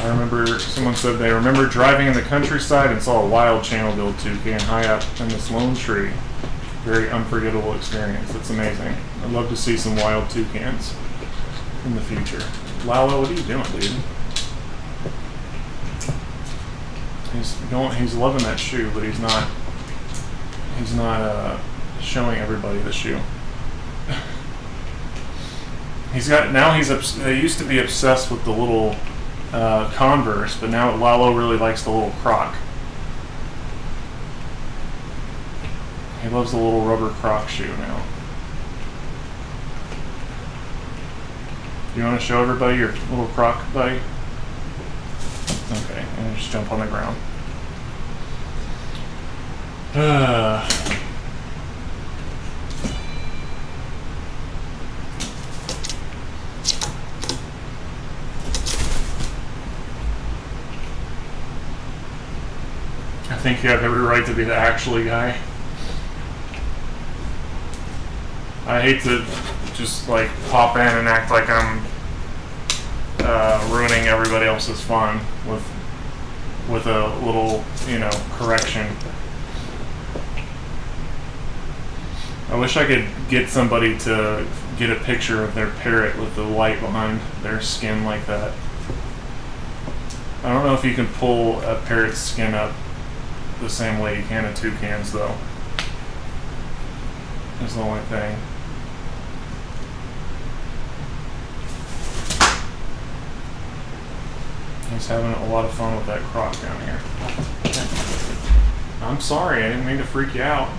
I remember someone said they remember driving in the countryside and saw a wild channel-billed toucan high up in this lone tree. Very unforgettable experience. That's amazing. I'd love to see some wild toucans in the future. Lalo, what are you doing, dude? He's loving that shoe, but he's not showing everybody the shoe. They used to be obsessed with the little Converse, but now Lalo really likes the little Croc. He loves the little rubber Croc shoe now. You want to show everybody your little Croc, buddy? Okay, and just jump on the ground. I think you have every right to be the actually guy. I hate to just pop in and act like I'm ruining everybody else's fun with a little, correction. I wish I could get somebody to get a picture of their parrot with the light behind their skin like that. I don't know if you can pull a parrot's skin up the same way you can a toucan's, though. That's the only thing. He's having a lot of fun with that Croc down here. I'm sorry, I didn't mean to freak you out.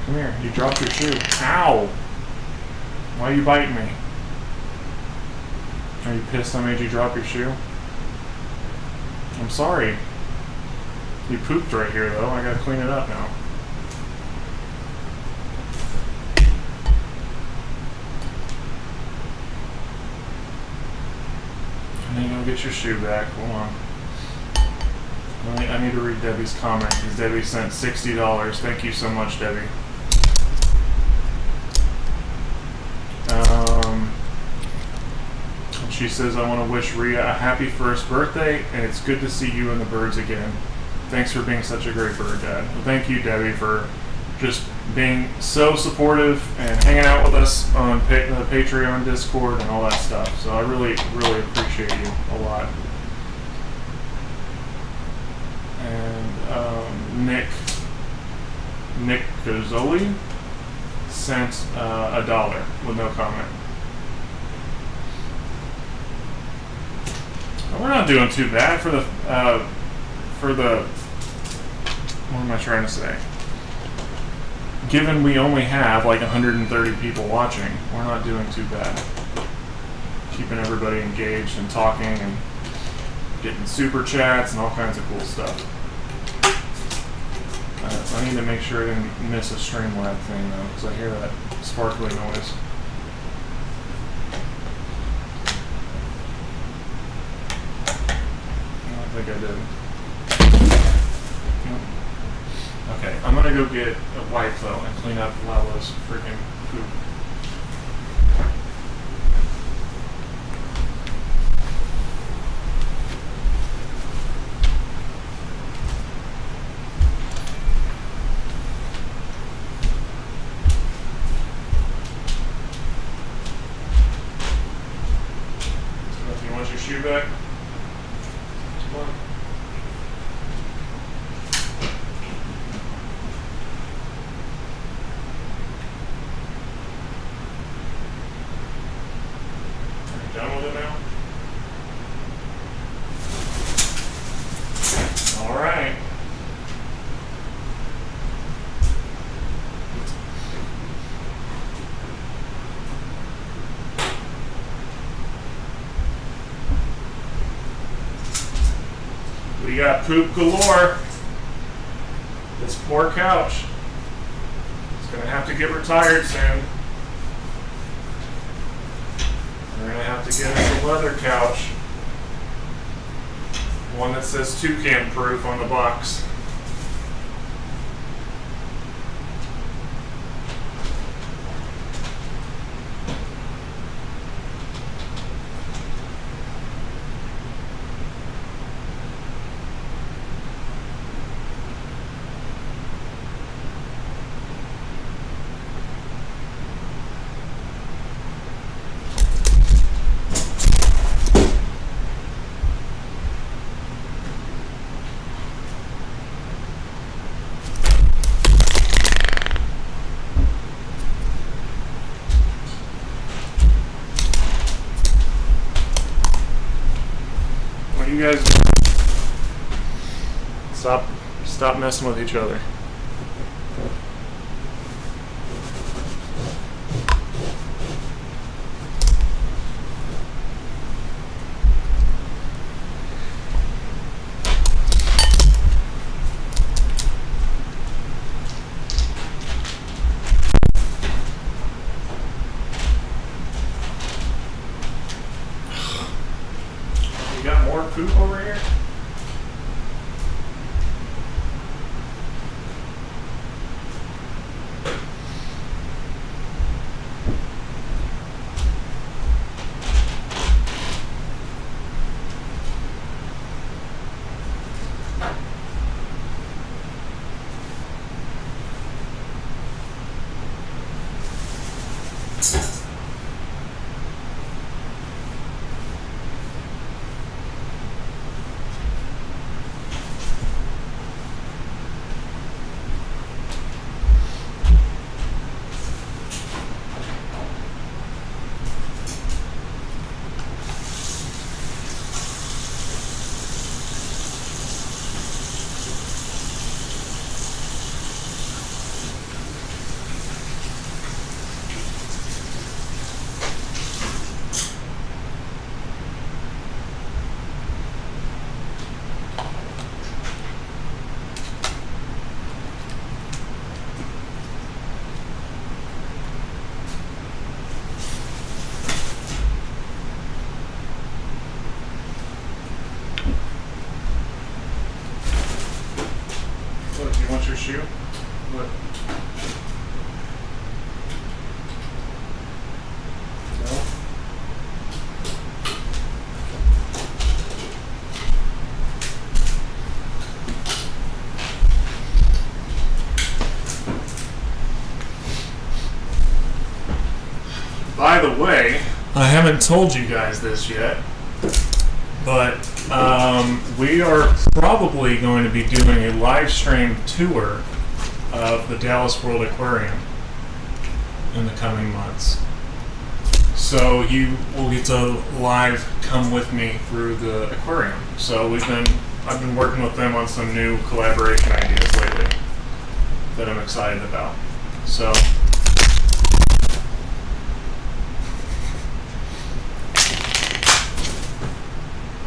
Come here, you dropped your shoe. Ow! Why are you biting me? Are you pissed I made you drop your shoe? I'm sorry. You pooped right here, though. I gotta clean it up now. And then go get your shoe back. Hold on. I need to read Debbie's comment because Debbie sent $60. Thank you so much, Debbie. She says, I want to wish Rhia a happy first birthday, and it's good to see you and the birds again. Thanks for being such a great bird dad. Well, thank you, Debbie, for just being so supportive and hanging out with us on the Patreon, Discord, and all that stuff. So I really, really appreciate you a lot. And Nick Cozzoli sent $1 with no comment. We're not doing too bad for the what am I trying to say? Given we only have 130 people watching, we're not doing too bad. keeping everybody engaged and talking and getting super chats and all kinds of cool stuff. I need to make sure I didn't miss a Streamlab thing though, because I hear that sparkly noise. I think I did. Okay, I'm gonna go get a wipe though and clean up Lala's freaking poop. You want your shoe back? Come on. Done with it now? All right. We got poop galore. This poor couch. It's gonna have to get retired soon. We're going to have to get us a leather couch. One that says Toucan proof on the box. You guys stop messing with each other. You got more poop over here? Look, you want your shoe? Look. No? By the way, I haven't told you guys this yet, but we are probably going to be doing a live stream tour of the Dallas World Aquarium in the coming months. So you will get to live come with me through the aquarium. So I've been working with them on some new collaboration ideas lately that I'm excited about. So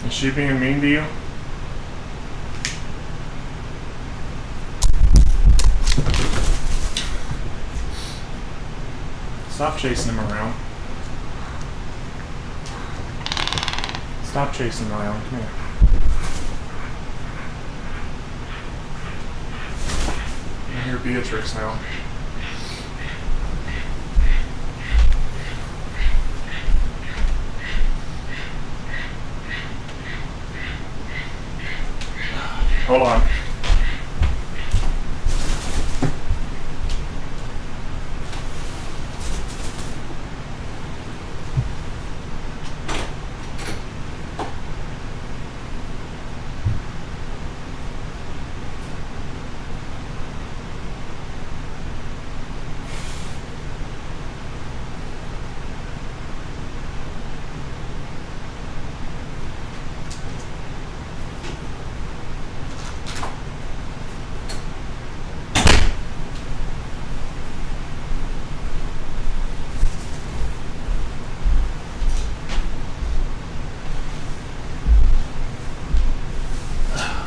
Is she being mean to you? Stop chasing him around. Stop chasing him around. Come here. I hear Beatrix now. Hold on.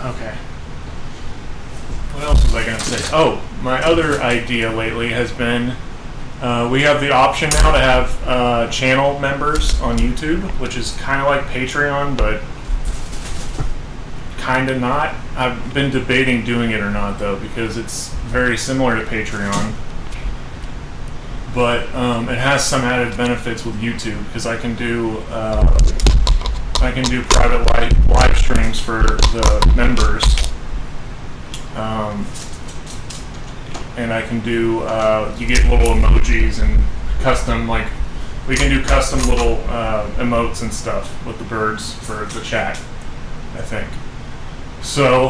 Okay. What else was I going to say? Oh, my other idea lately has been we have the option now to have channel members on YouTube, which is kind of like Patreon, but kind of not. I've been debating doing it or not, though, because it's very similar to Patreon. But it has some added benefits with YouTube, because I can do private live streams for the members, and I can do you get little emojis and custom, like we can do custom little emotes and stuff with the birds for the chat, I think. So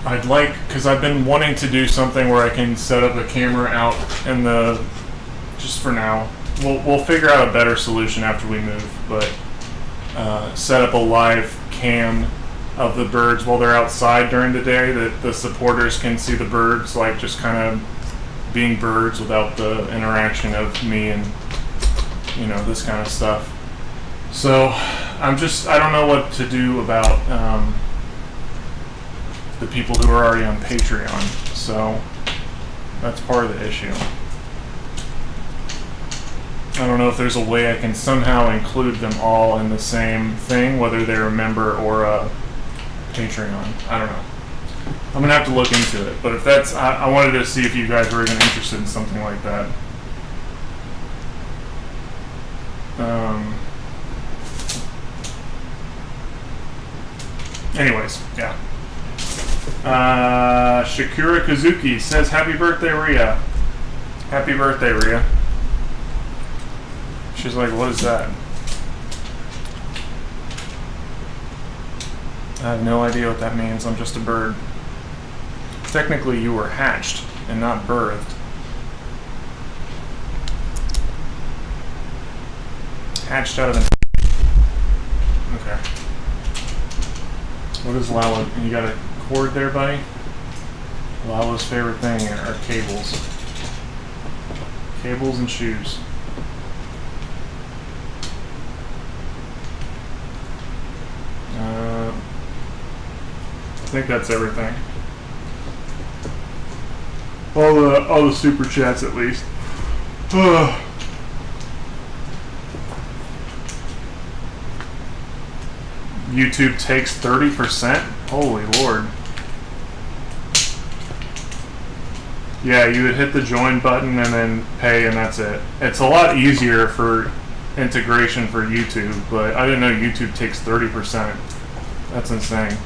I'd like, because I've been wanting to do something where I can set up a camera out in the, just for now. We'll figure out a better solution after we move, but set up a live cam of the birds while they're outside during the day, that the supporters can see the birds, like just kind of being birds without the interaction of me and, you know, this kind of stuff. So I don't know what to do about the people who are already on Patreon, so that's part of the issue. I don't know if there's a way I can somehow include them all in the same thing, whether they're a member or a Patreon. I don't know. I'm going to have to look into it. But if that's, I wanted to see if you guys were even interested in something like that. Anyways, yeah. Shakura Kazuki says, "Happy birthday, Rhia." Happy birthday, Rhia. She's like, "What is that?" I have no idea what that means. I'm just a bird. Technically, you were hatched and not birthed. Hatched out of the... Okay. What is Lala? You got a cord there, buddy? Lala's favorite thing are cables. Cables and shoes. I think that's everything. All the super chats, at least. YouTube takes 30%? Holy Lord. Yeah, you would hit the join button and then pay, and that's it. It's a lot easier for integration for YouTube, but I didn't know YouTube takes 30%. That's insane.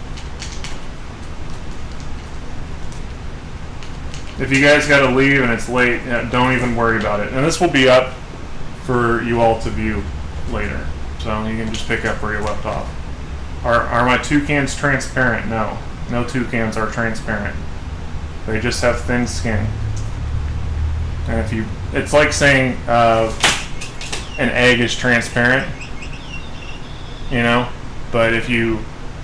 If you guys gotta leave and it's late, don't even worry about it. And this will be up for you all to view later, so you can just pick up where you left off. Are my toucans transparent? No. No toucans are transparent. They just have thin skin. And if you, it's like saying an egg is transparent, you know, but if you,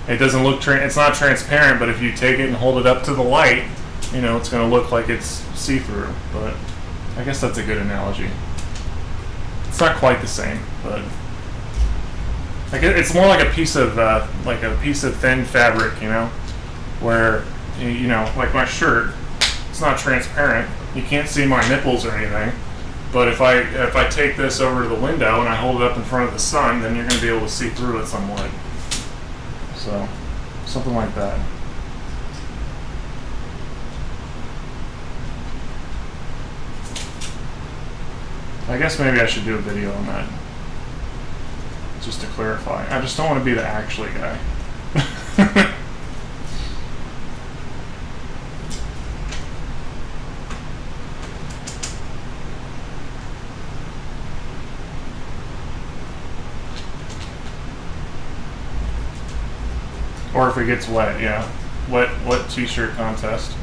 it doesn't look, it's not transparent, but if you take it and hold it up to the light, you know, it's going to look like it's see-through, but I guess that's a good analogy. It's not quite the same, but Like it's more like a piece of thin fabric, you know, where you know, like my shirt, it's not transparent. You can't see my nipples or anything. But if I take this over to the window and I hold it up in front of the sun, then you're going to be able to see through it somewhat. So, something like that. I guess maybe I should do a video on that. Just to clarify. I just don't want to be the actually guy. Or if it gets wet, yeah. Wet t-shirt contest.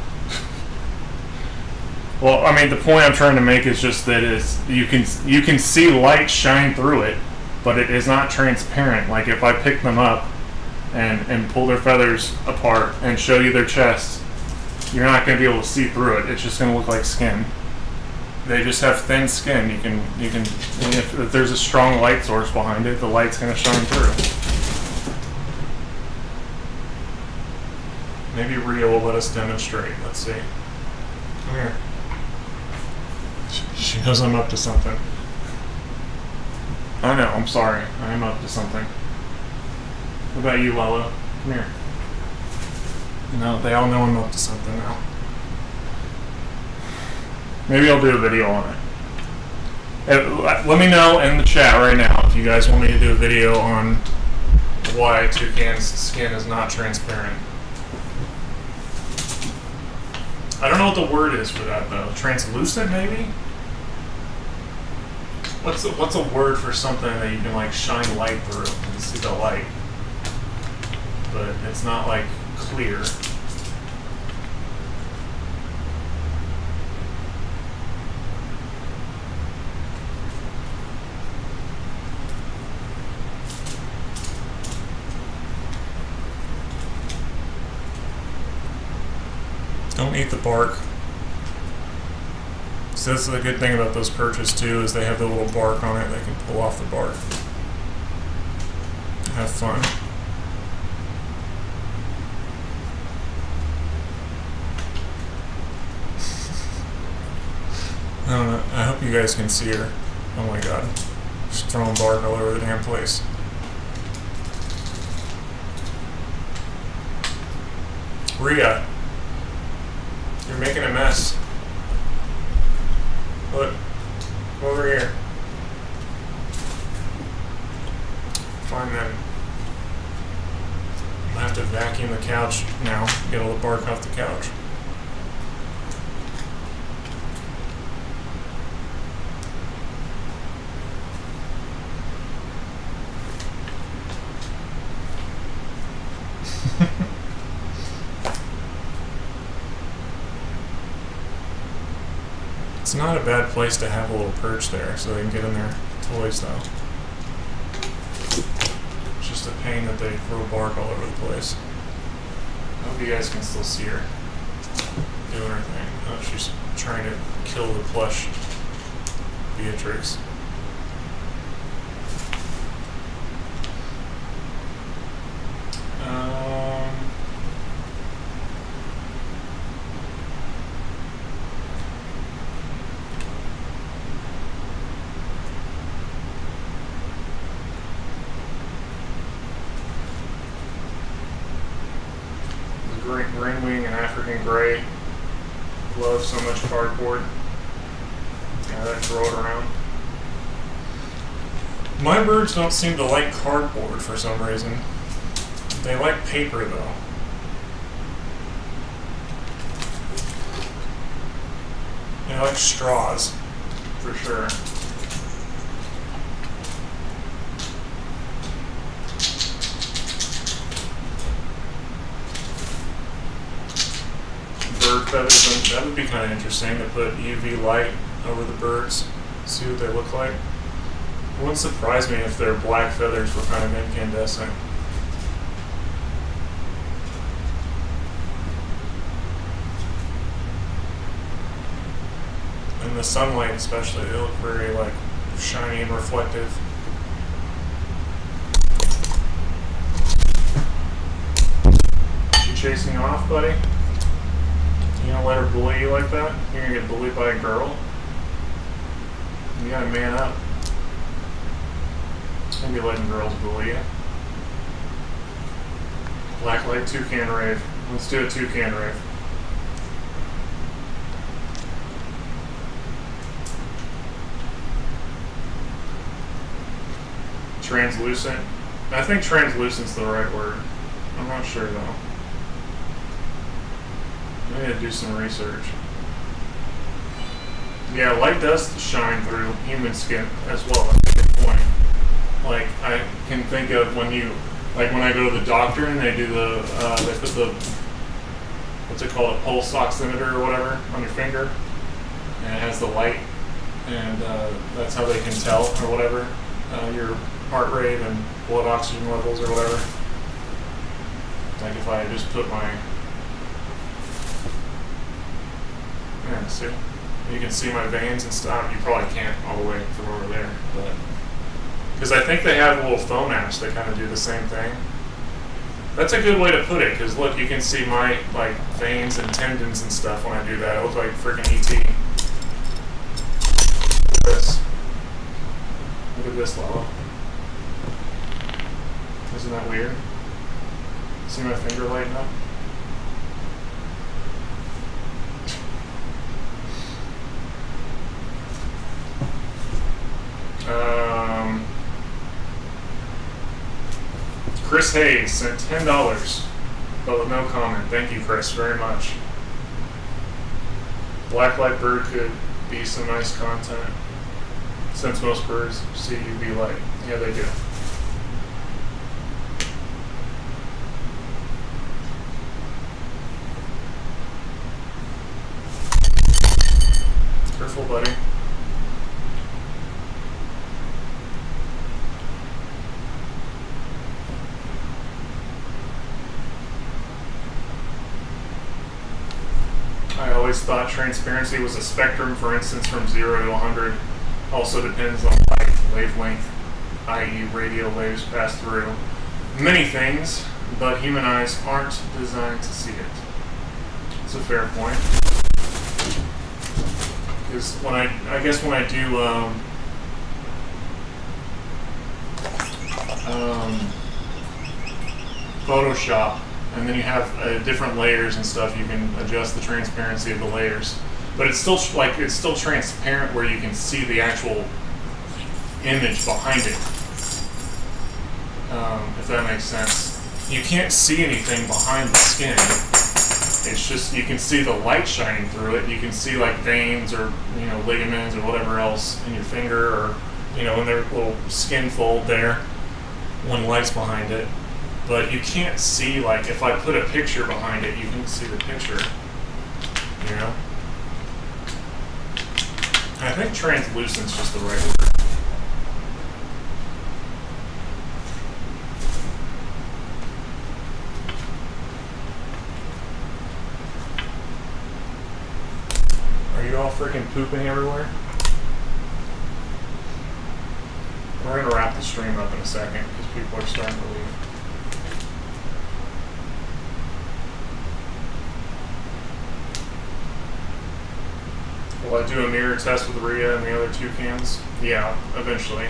Well, I mean, the point I'm trying to make is just that you can see light shine through it, but it is not transparent. Like if I pick them up and pull their feathers apart and show you their chests, you're not going to be able to see through it. It's just going to look like skin. They just have thin skin. You can if there's a strong light source behind it, the light's going to shine through. Maybe Rhia will let us demonstrate. Let's see. Come here. She knows I'm up to something. I know, I'm sorry. I am up to something. What about you, Lala? Come here. No, they all know I'm up to something now. Maybe I'll do a video on it. Let me know in the chat right now if you guys want me to do a video on why Toucan's skin is not transparent. I don't know what the word is for that though. Translucent, maybe? What's a word for something that you can like shine light through and see the light, but it's not like clear? Don't eat the bark. So that's the good thing about those perches too, is they have the little bark on it. They can pull off the bark. Have fun. I don't know. I hope you guys can see her. Oh my god. She's throwing bark all over the damn place. Rhia. You're making a mess. Look. Come over here. Fine then. I'm gonna have to vacuum the couch now. Get all the bark off the couch. It's not a bad place to have a little perch there, so they can get in their toys though. It's just a pain that they throw bark all over the place. I hope you guys can still see her doing her thing. Oh, she's trying to kill the plush Beatrix. Green wing and African gray love so much cardboard. Yeah, they throw it around. My birds don't seem to like cardboard for some reason. They like paper though. They like straws, for sure. Bird feathers, that would be kind of interesting to put UV light over the birds, see what they look like. It wouldn't surprise me if their black feathers were kind of incandescent. In the sunlight especially, they look very like shiny and reflective. chasing you off, buddy? You gonna let her bully you like that? You're gonna get bullied by a girl? You gotta man up. Don't be letting girls bully you. Blacklight toucan rave. Let's do a toucan rave. Translucent. I think translucent's the right word. I'm not sure though. I need to do some research. Yeah, light does shine through human skin as well. That's a good point. Like, I can think of when you, like when I go to the doctor and they do the, they put the, what's it called, a pulse oximeter or whatever on your finger, and it has the light, and that's how they can tell or whatever, your heart rate and blood oxygen levels or whatever. Like if I just put my, yeah, see, you can see my veins and stuff. You probably can't all the way from over there, but because I think they have little phone apps that kind of do the same thing. That's a good way to put it, because look, you can see my like veins and tendons and stuff when I do that. It looks like freaking ET. Look at this. Look at this, Lala. Isn't that weird? See my finger lighting up? Chris Hayes sent $10, but with no comment. Thank you, Chris, very much. Blacklight bird could be some nice content, since most birds see UV light. Yeah, they do. Careful, buddy. I always thought transparency was a spectrum, for instance, from 0 to 100. Also depends on light wavelength, i.e. radio waves pass through many things, but human eyes aren't designed to see it. It's a fair point. Because when I guess when I do Photoshop, and then you have different layers and stuff, you can adjust the transparency of the layers. But it's still it's still transparent where you can see the actual image behind it. If that makes sense. You can't see anything behind the skin. It's just you can see the light shining through it. You can see like veins or ligaments or whatever else in your finger, or in their little skin fold there when light's behind it. But you can't see, like, if I put a picture behind it, you can see the picture, I think translucent's just the right word. Are you all freaking pooping everywhere? We're going to wrap the stream up in a second, because people are starting to leave. Will I do a mirror test with Rhia and the other toucans? Yeah, eventually.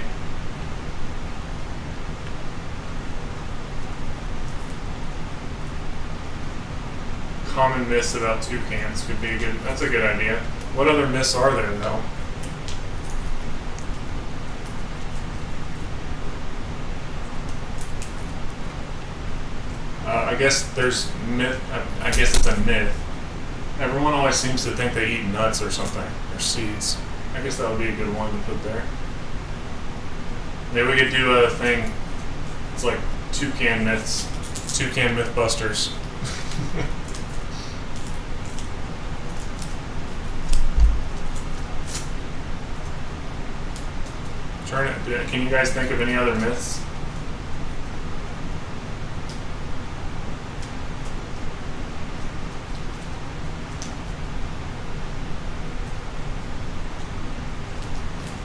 Common myths about toucans could be that's a good idea. What other myths are there though? I guess there's myth, I guess it's a myth. Everyone always seems to think they eat nuts or something, or seeds. I guess that would be a good one to put there. Maybe we could do a thing, it's like toucan myths, toucan mythbusters. Can you guys think of any other myths?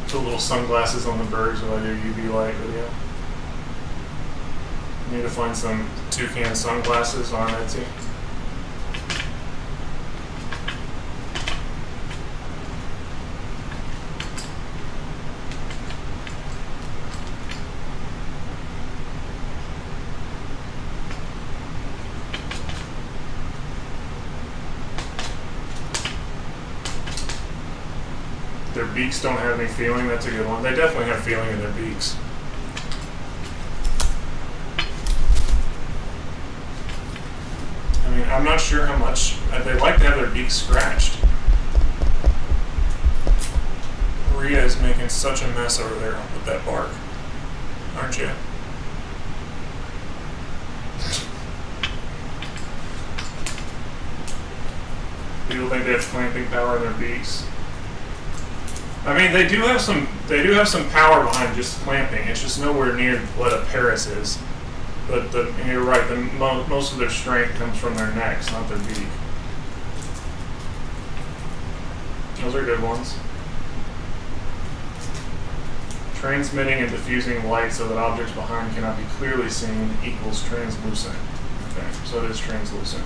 Put little sunglasses on the birds while I do UV light video. Need to find some toucan sunglasses on Etsy. beaks don't have any feeling. That's a good one. They definitely have feeling in their beaks. I mean, I'm not sure how much they like to have their beaks scratched. Rhia is making such a mess over there with that bark, aren't you? People think they have clamping power in their beaks. I mean, they do have some power behind just clamping. It's just nowhere near what a Paris is. But and you're right. Most of their strength comes from their necks, not their beak. Those are good ones. Transmitting and diffusing light so that objects behind cannot be clearly seen equals translucent. Okay, so it is translucent.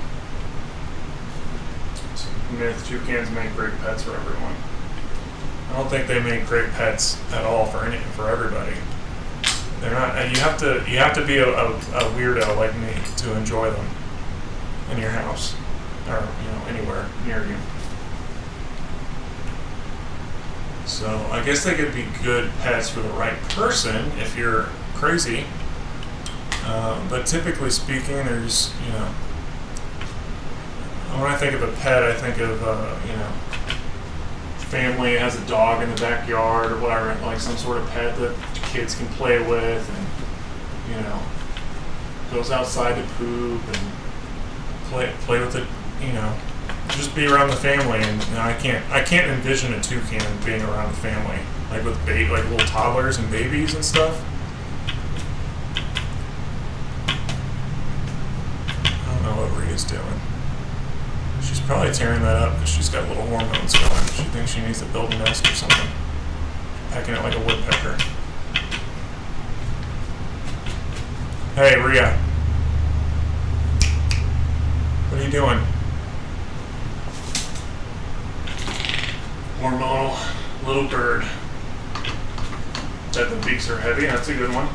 Myth: toucans make great pets for everyone. I don't think they make great pets at all for everybody. They're not. You have to be a weirdo like me to enjoy them in your house or anywhere near you. So I guess they could be good pets for the right person if you're crazy. But typically speaking, there's when I think of a pet, I think of family has a dog in the backyard or whatever, like some sort of pet that kids can play with, and goes outside to poop and play with it, just be around the family. And I can't envision a toucan being around the family, like with like little toddlers and babies and stuff. I don't know what Rhea's doing. She's probably tearing that up because she's got little hormones going. She thinks she needs to build a nest or something. Pecking it like a woodpecker. Hey, Rhia. What are you doing? Hormonal little bird. Bet the beaks are heavy. That's a good one.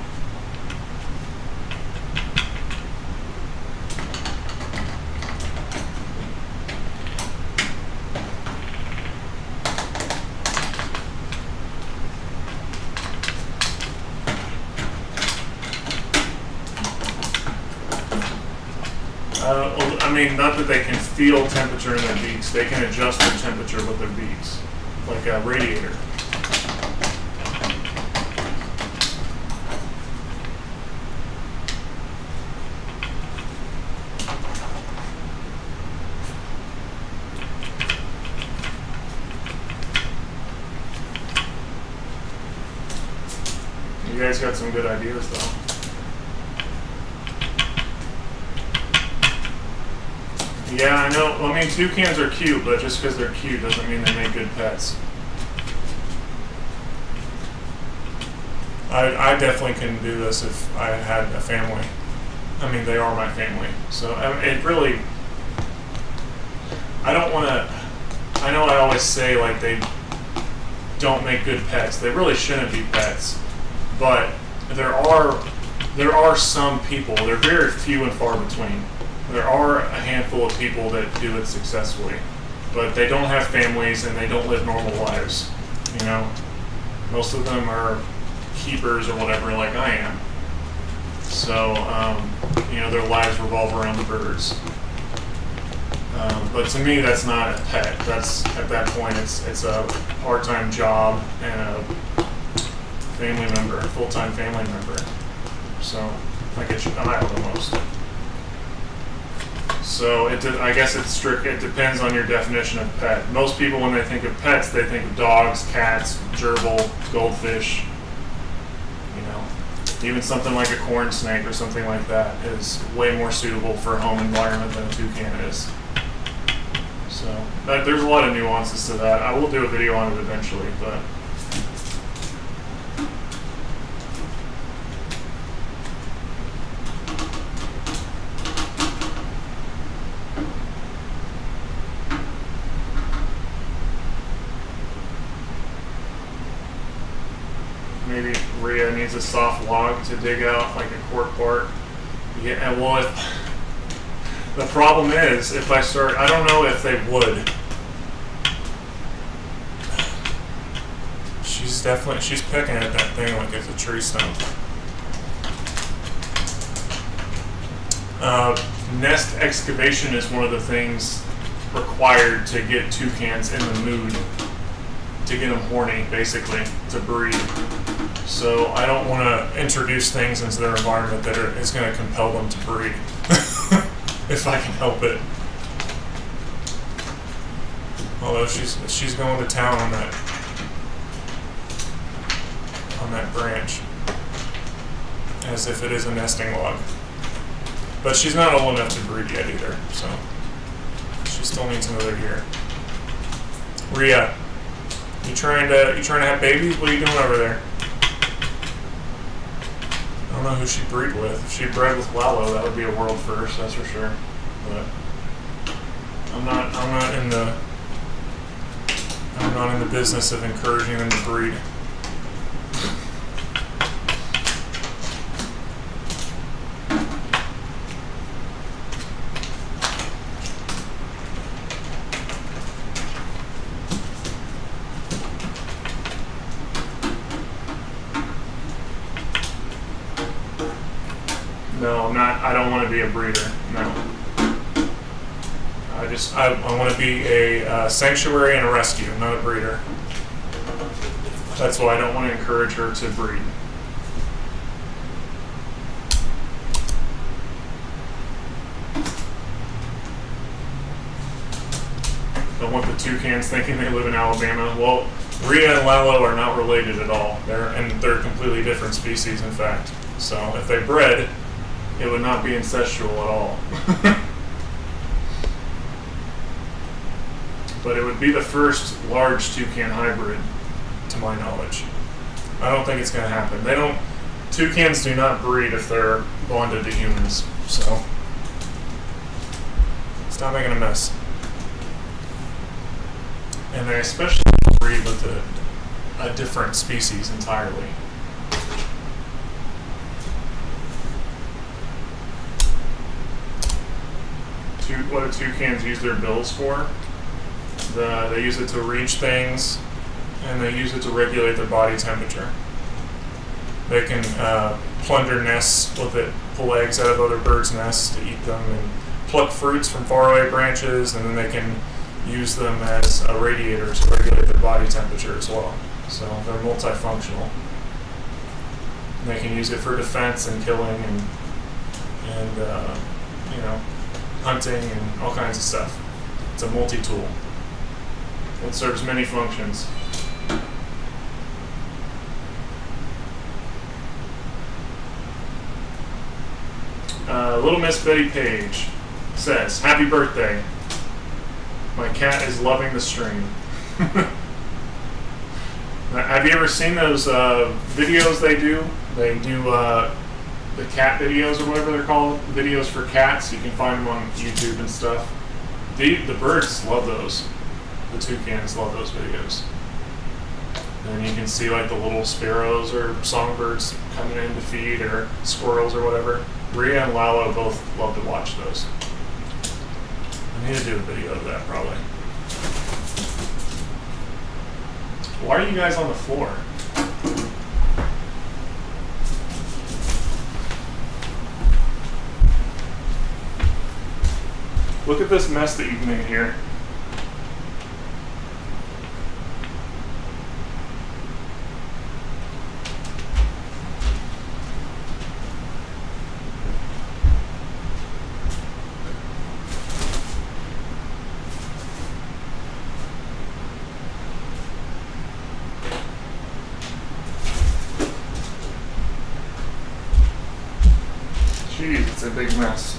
I mean, not that they can feel temperature in their beaks. They can adjust their temperature with their beaks, like a radiator. You guys got some good ideas, though. Yeah, I know. I mean, toucans are cute, but just because they're cute doesn't mean they make good pets. I definitely couldn't do this if I had a family. I mean, they are my family. So it really, I don't want to, I know I always say like they don't make good pets. They really shouldn't be pets. But there are some people, they're very few and far between. There are a handful of people that do it successfully, but they don't have families and they don't live normal lives. Most of them are keepers or whatever, like I am. So, their lives revolve around the birds. But to me, that's not a pet. That's, at that point, it's a part-time job and a family member, a full-time family member. So, I get your eye almost. So I guess it's strict. It depends on your definition of pet. Most people, when they think of pets, they think of dogs, cats, gerbil, goldfish. Even something like a corn snake or something like that is way more suitable for a home environment than a toucan is. So there's a lot of nuances to that. I will do a video on it eventually, but. Maybe Rhia needs a soft log to dig out, like a cork bark. Yeah, well, the problem is, if I start, I don't know if they would. she's picking at that thing like it's a tree stump. Nest excavation is one of the things required to get toucans in the mood, to get them horny, basically, to breed. So I don't want to introduce things into their environment that is going to compel them to breed, if I can help it. Although she's going to town on that branch, as if it is a nesting log. But she's not old enough to breed yet either, so she still needs another year. Rhia, you trying to have babies? What are you doing over there? I don't know who she'd breed with. If she bred with Lalo, that would be a world first, that's for sure. But I'm not in the business of encouraging them to breed. No, I'm not. I don't want to be a breeder. No. I want to be a sanctuary and a rescue, not a breeder. That's why I don't want to encourage her to breed. Don't want the toucans thinking they live in Alabama. Well, Rhia and Lalo are not related at all. They're completely different species, in fact. So if they bred, it would not be incestual at all. But it would be the first large toucan hybrid, to my knowledge. I don't think it's going to happen. Toucans do not breed if they're bonded to humans, so stop making a mess. And they especially breed with a different species entirely. What do toucans use their bills for? They use it to reach things, and they use it to regulate their body temperature. They can plunder nests with it, pull eggs out of other birds' nests to eat them, and pluck fruits from faraway branches, and then they can use them as a radiator to regulate their body temperature as well. So they're multifunctional. And they can use it for defense and killing and hunting and all kinds of stuff. It's a multi-tool. It serves many functions. Little Miss Betty Page says, "Happy birthday. My cat is loving the stream." Have you ever seen those videos they do? They do the cat videos or whatever they're called, videos for cats. You can find them on YouTube and stuff. The birds love those. The toucans love those videos. And you can see like the little sparrows or songbirds coming in to feed, or squirrels or whatever. Rhia and Lalo both love to watch those. I need to do a video of that probably. Why are you guys on the floor? Look at this mess that you've made here. Jeez, it's a big mess.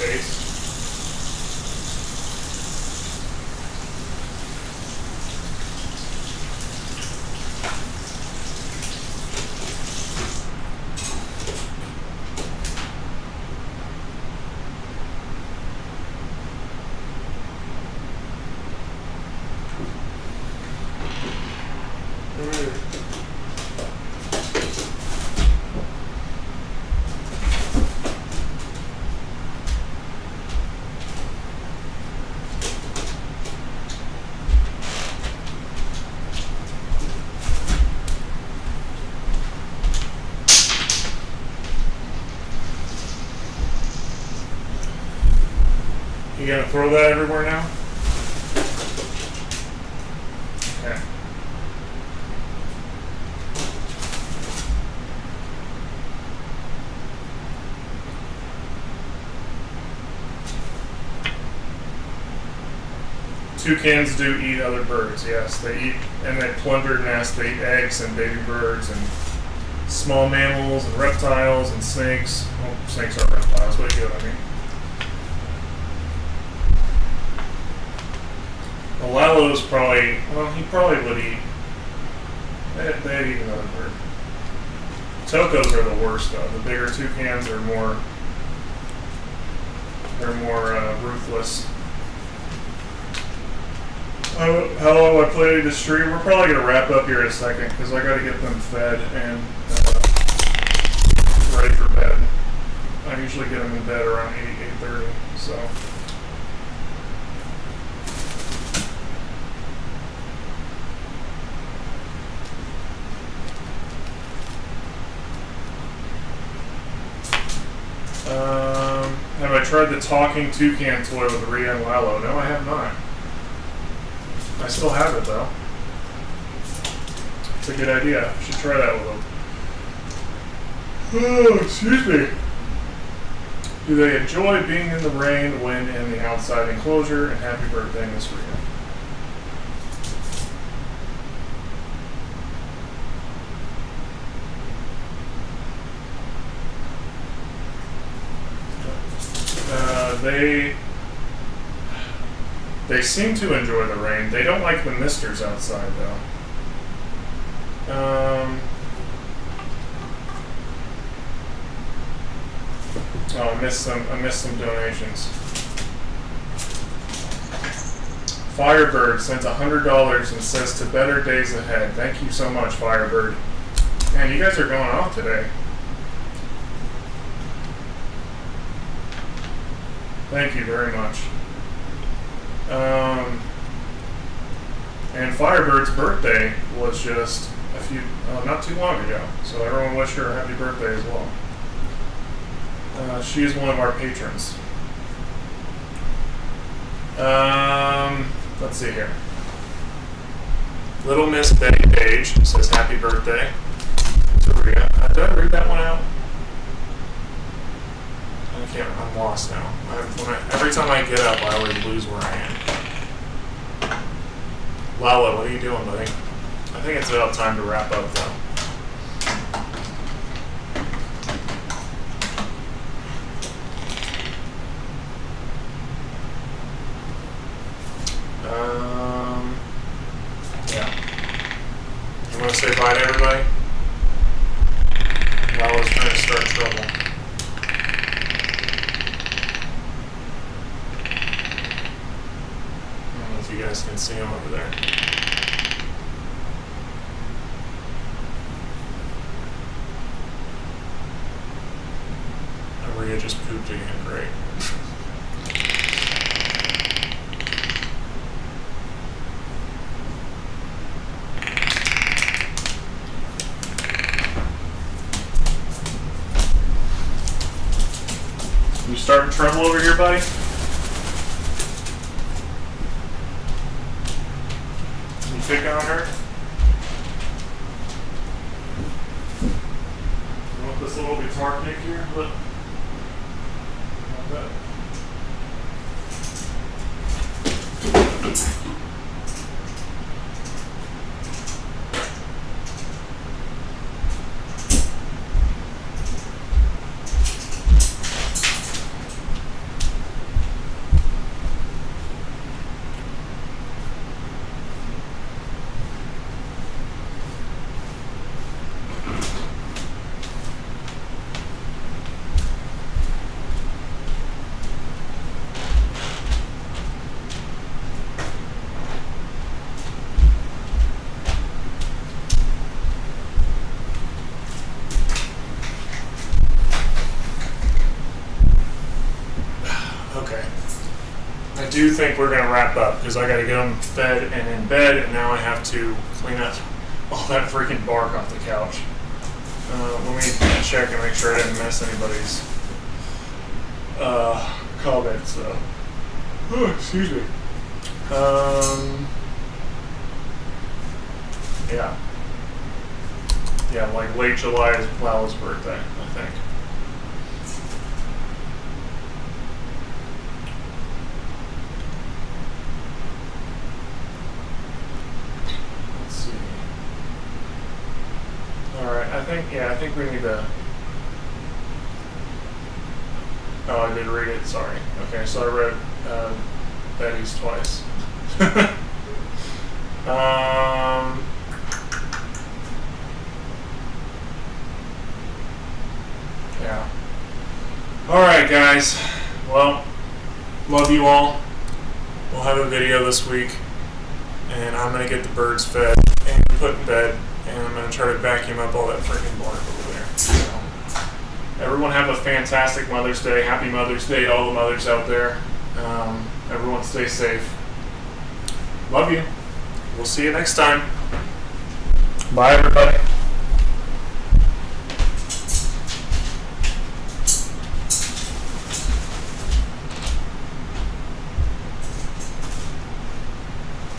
face. You gonna throw that everywhere now? Okay. Toucans do eat other birds, yes. They eat, and they plunder nests. They eat eggs and baby birds and small mammals and reptiles and snakes. Well, snakes aren't reptiles, but you know what I mean. The Lalo's probably, well, he probably would eat. They'd eat another bird. Tocos are the worst, though. The bigger toucans are more, they're more ruthless. Hello, I played the stream. We're probably going to wrap up here in a second because I got to get them fed and ready for bed. I usually get them in bed around 8:30, so. Have I tried the talking toucan toy with Rhia and Lalo? No, I have not. I still have it though. It's a good idea. I should try that with them. Oh, excuse me. Do they enjoy being in the rain when in the outside enclosure? And happy birthday, Miss Rhia. They seem to enjoy the rain. They don't like the misters outside, though. Oh, I missed some donations. Firebird sent $100 and says to better days ahead. Thank you so much, Firebird. Man, you guys are going off today. Thank you very much. And Firebird's birthday was just not too long ago. So everyone wish her a happy birthday as well. She is one of our patrons. Let's see here. Little Miss Betty Page says happy birthday to Rhia. Did I read that one out? I'm lost now. Every time I get up, I always lose where I am. Lalo, what are you doing, buddy? I think it's about time to wrap up, though. Yeah. You want to say bye to everybody? Lalo's trying to start trouble. You guys can see him over there. Rhia just pooped again. Great. You starting trouble over here, buddy? Pick on her. You want this little guitar pick here? Look. Not bad. do think we're going to wrap up because I got to get them fed and in bed, and now I have to clean up all that freaking bark off the couch. Let me check and make sure I didn't miss anybody's comments. So, excuse me. Yeah, like late July is Lala's birthday, I think. Let's see. Alright, I think we need to... Oh, I did read it, sorry. Okay, so I read Betty's twice. Yeah. Alright, guys. Well, love you all. We'll have a video this week, and I'm going to get the birds fed and put in bed, and I'm going to try to vacuum up all that freaking bark over there. So, everyone have a fantastic Mother's Day. Happy Mother's Day to all the mothers out there. Everyone stay safe. Love you. We'll see you next time. Bye, everybody.